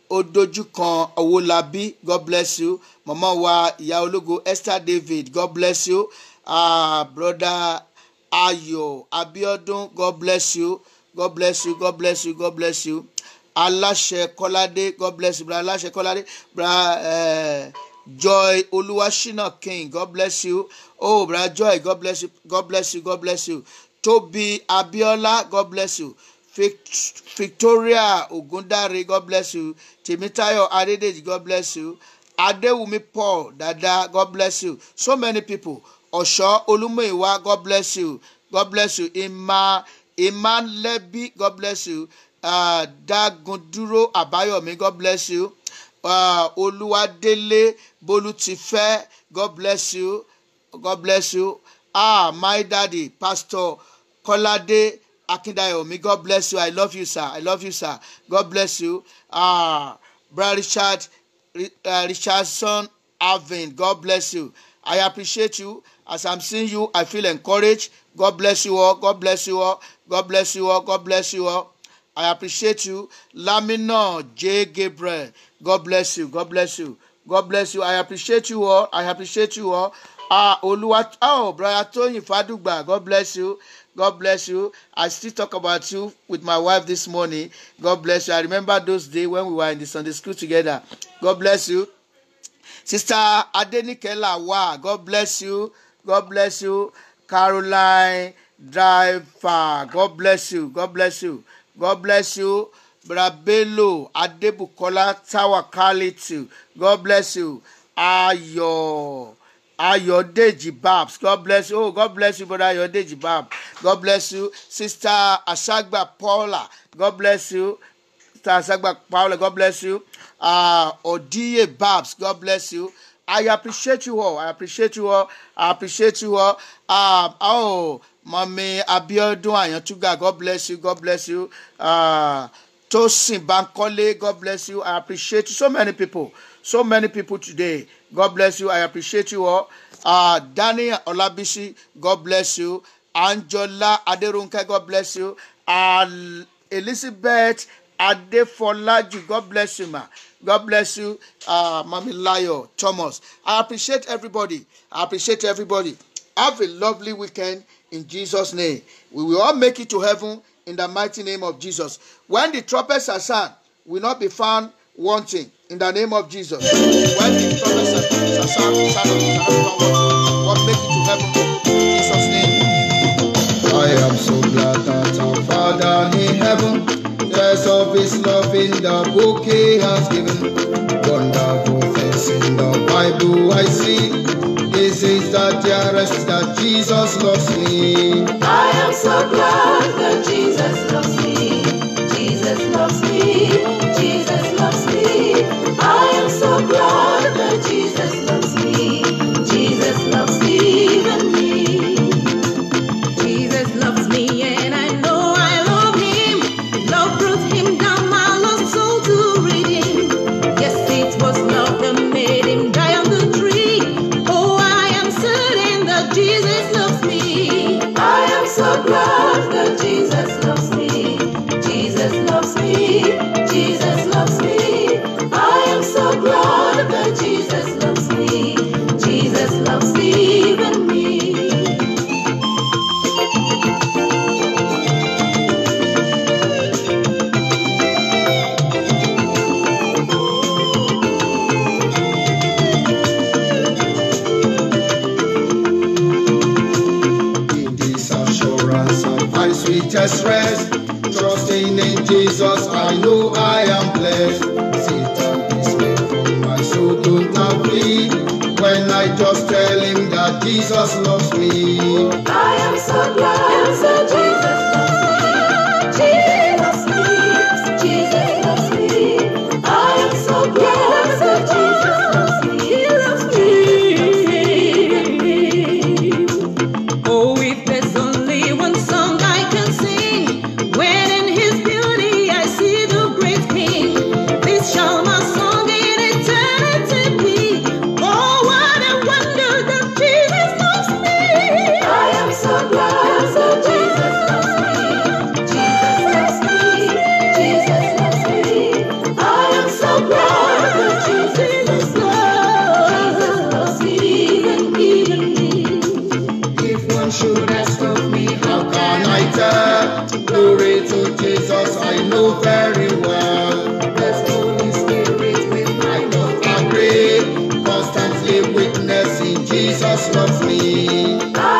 Speaker 3: Odojukan Owolabi, God bless you. Mama wa Ìyá Ológo Esther David, God bless you. Brother Ayo Abiodun, God bless you. God bless you. God bless you. God bless you. Alashe Kolade, God bless you. Brother Alashe Kolade. Joy Oluwashina King, God bless you. Oh, Brother Joy, God bless you. God bless you. God bless you. Toby Abiola, God bless you. Victoria Ogundare, God bless you. Timitayo Adedeji, God bless you. Adewumi Paul Dada, God bless you. So many people. Osho Olumuyiwa, God bless you. God bless you. Iman Lebi, God bless you. Dagunduro Abayomi, God bless you. Oluwadele Bolutife, God bless you. God bless you. My daddy, Pastor Kolade Akindayomi, God bless you. I love you, sir. I love you, sir. God bless you. Brother Richardson Alvin, God bless you. I appreciate you. As I'm seeing you, I feel encouraged. God bless you all. God bless you all. God bless you all. God bless you all. I appreciate you. Lamino J. Gabriel, God bless you. God bless you. God bless you. I appreciate you all. I appreciate you all. Brother Tony Fadugba, God bless you. God bless you. I still talk about you with my wife this morning. God bless you. I remember those days when we were in the Sunday school together. God bless you. Sister Adenike Lawa, God bless you. God bless you. Caroline Driver, God bless you. God bless you. God bless you. Brabelo Adebukola Tawakalitu, God bless you. Ayodeji Babs, God bless you. Oh, God bless you, brother Ayodeji Babs. God bless you. Sister Asagba Paula, God bless you. Sister Asagba Paula, God bless you. Odiye Babs, God bless you. I appreciate you all. I appreciate you all. I appreciate you all. Mami Abiodun Ayantuga, God bless you. God bless you. Tosin Bankole, God bless you. I appreciate you. So many people. So many people today. God bless you. I appreciate you all. Danny Olabisi, God bless you. Angela Aderunke, God bless you. Elizabeth Adefolaju, God bless you, ma. God bless you. Mami Layo Thomas. I appreciate everybody. I appreciate everybody. Have a lovely weekend in Jesus' name. We will all make it to heaven in the mighty name of Jesus. When the trumpets are sound, we will not be found wanting in the name of Jesus. When the trumpets are sound, we'll make it to heaven in Jesus' name.
Speaker 1: I am so glad that our Father in heaven tells of his love in the book he has given. Wonderful things in the Bible I see. This is the dearest that Jesus loves me.
Speaker 2: I am so glad that Jesus loves me. Jesus loves me. Jesus loves me. I am so glad that Jesus loves me. Jesus loves even me. Jesus loves me and I know I love him. Love brought him down my lost soul to redeem. Yes, it was love that made him die on the tree. Jesus loves me. I am so glad that Jesus loves me. Jesus loves me. Jesus loves me. I am so glad that Jesus loves me. Jesus loves even me.
Speaker 1: Sweetest rest, trusting in Jesus, I know I am blessed. Satan is
Speaker 3: Jesus loves me.
Speaker 2: I am so glad that Jesus loves me. Jesus loves me. I am so glad that Jesus loves me. He loves me. Oh, if there's only one song I can sing, when in His beauty I see the great King, this shall my song in eternity be. Oh, what a wonder that Jesus loves me. I am so glad that Jesus loves me. Jesus loves me. Jesus loves me. I am so glad that Jesus loves me. Jesus loves me, even me.
Speaker 3: If one should ask of me, how can I tell? Glory to Jesus, I know very well. The Holy Spirit with my love agree, constantly witnessing Jesus loves me.
Speaker 2: I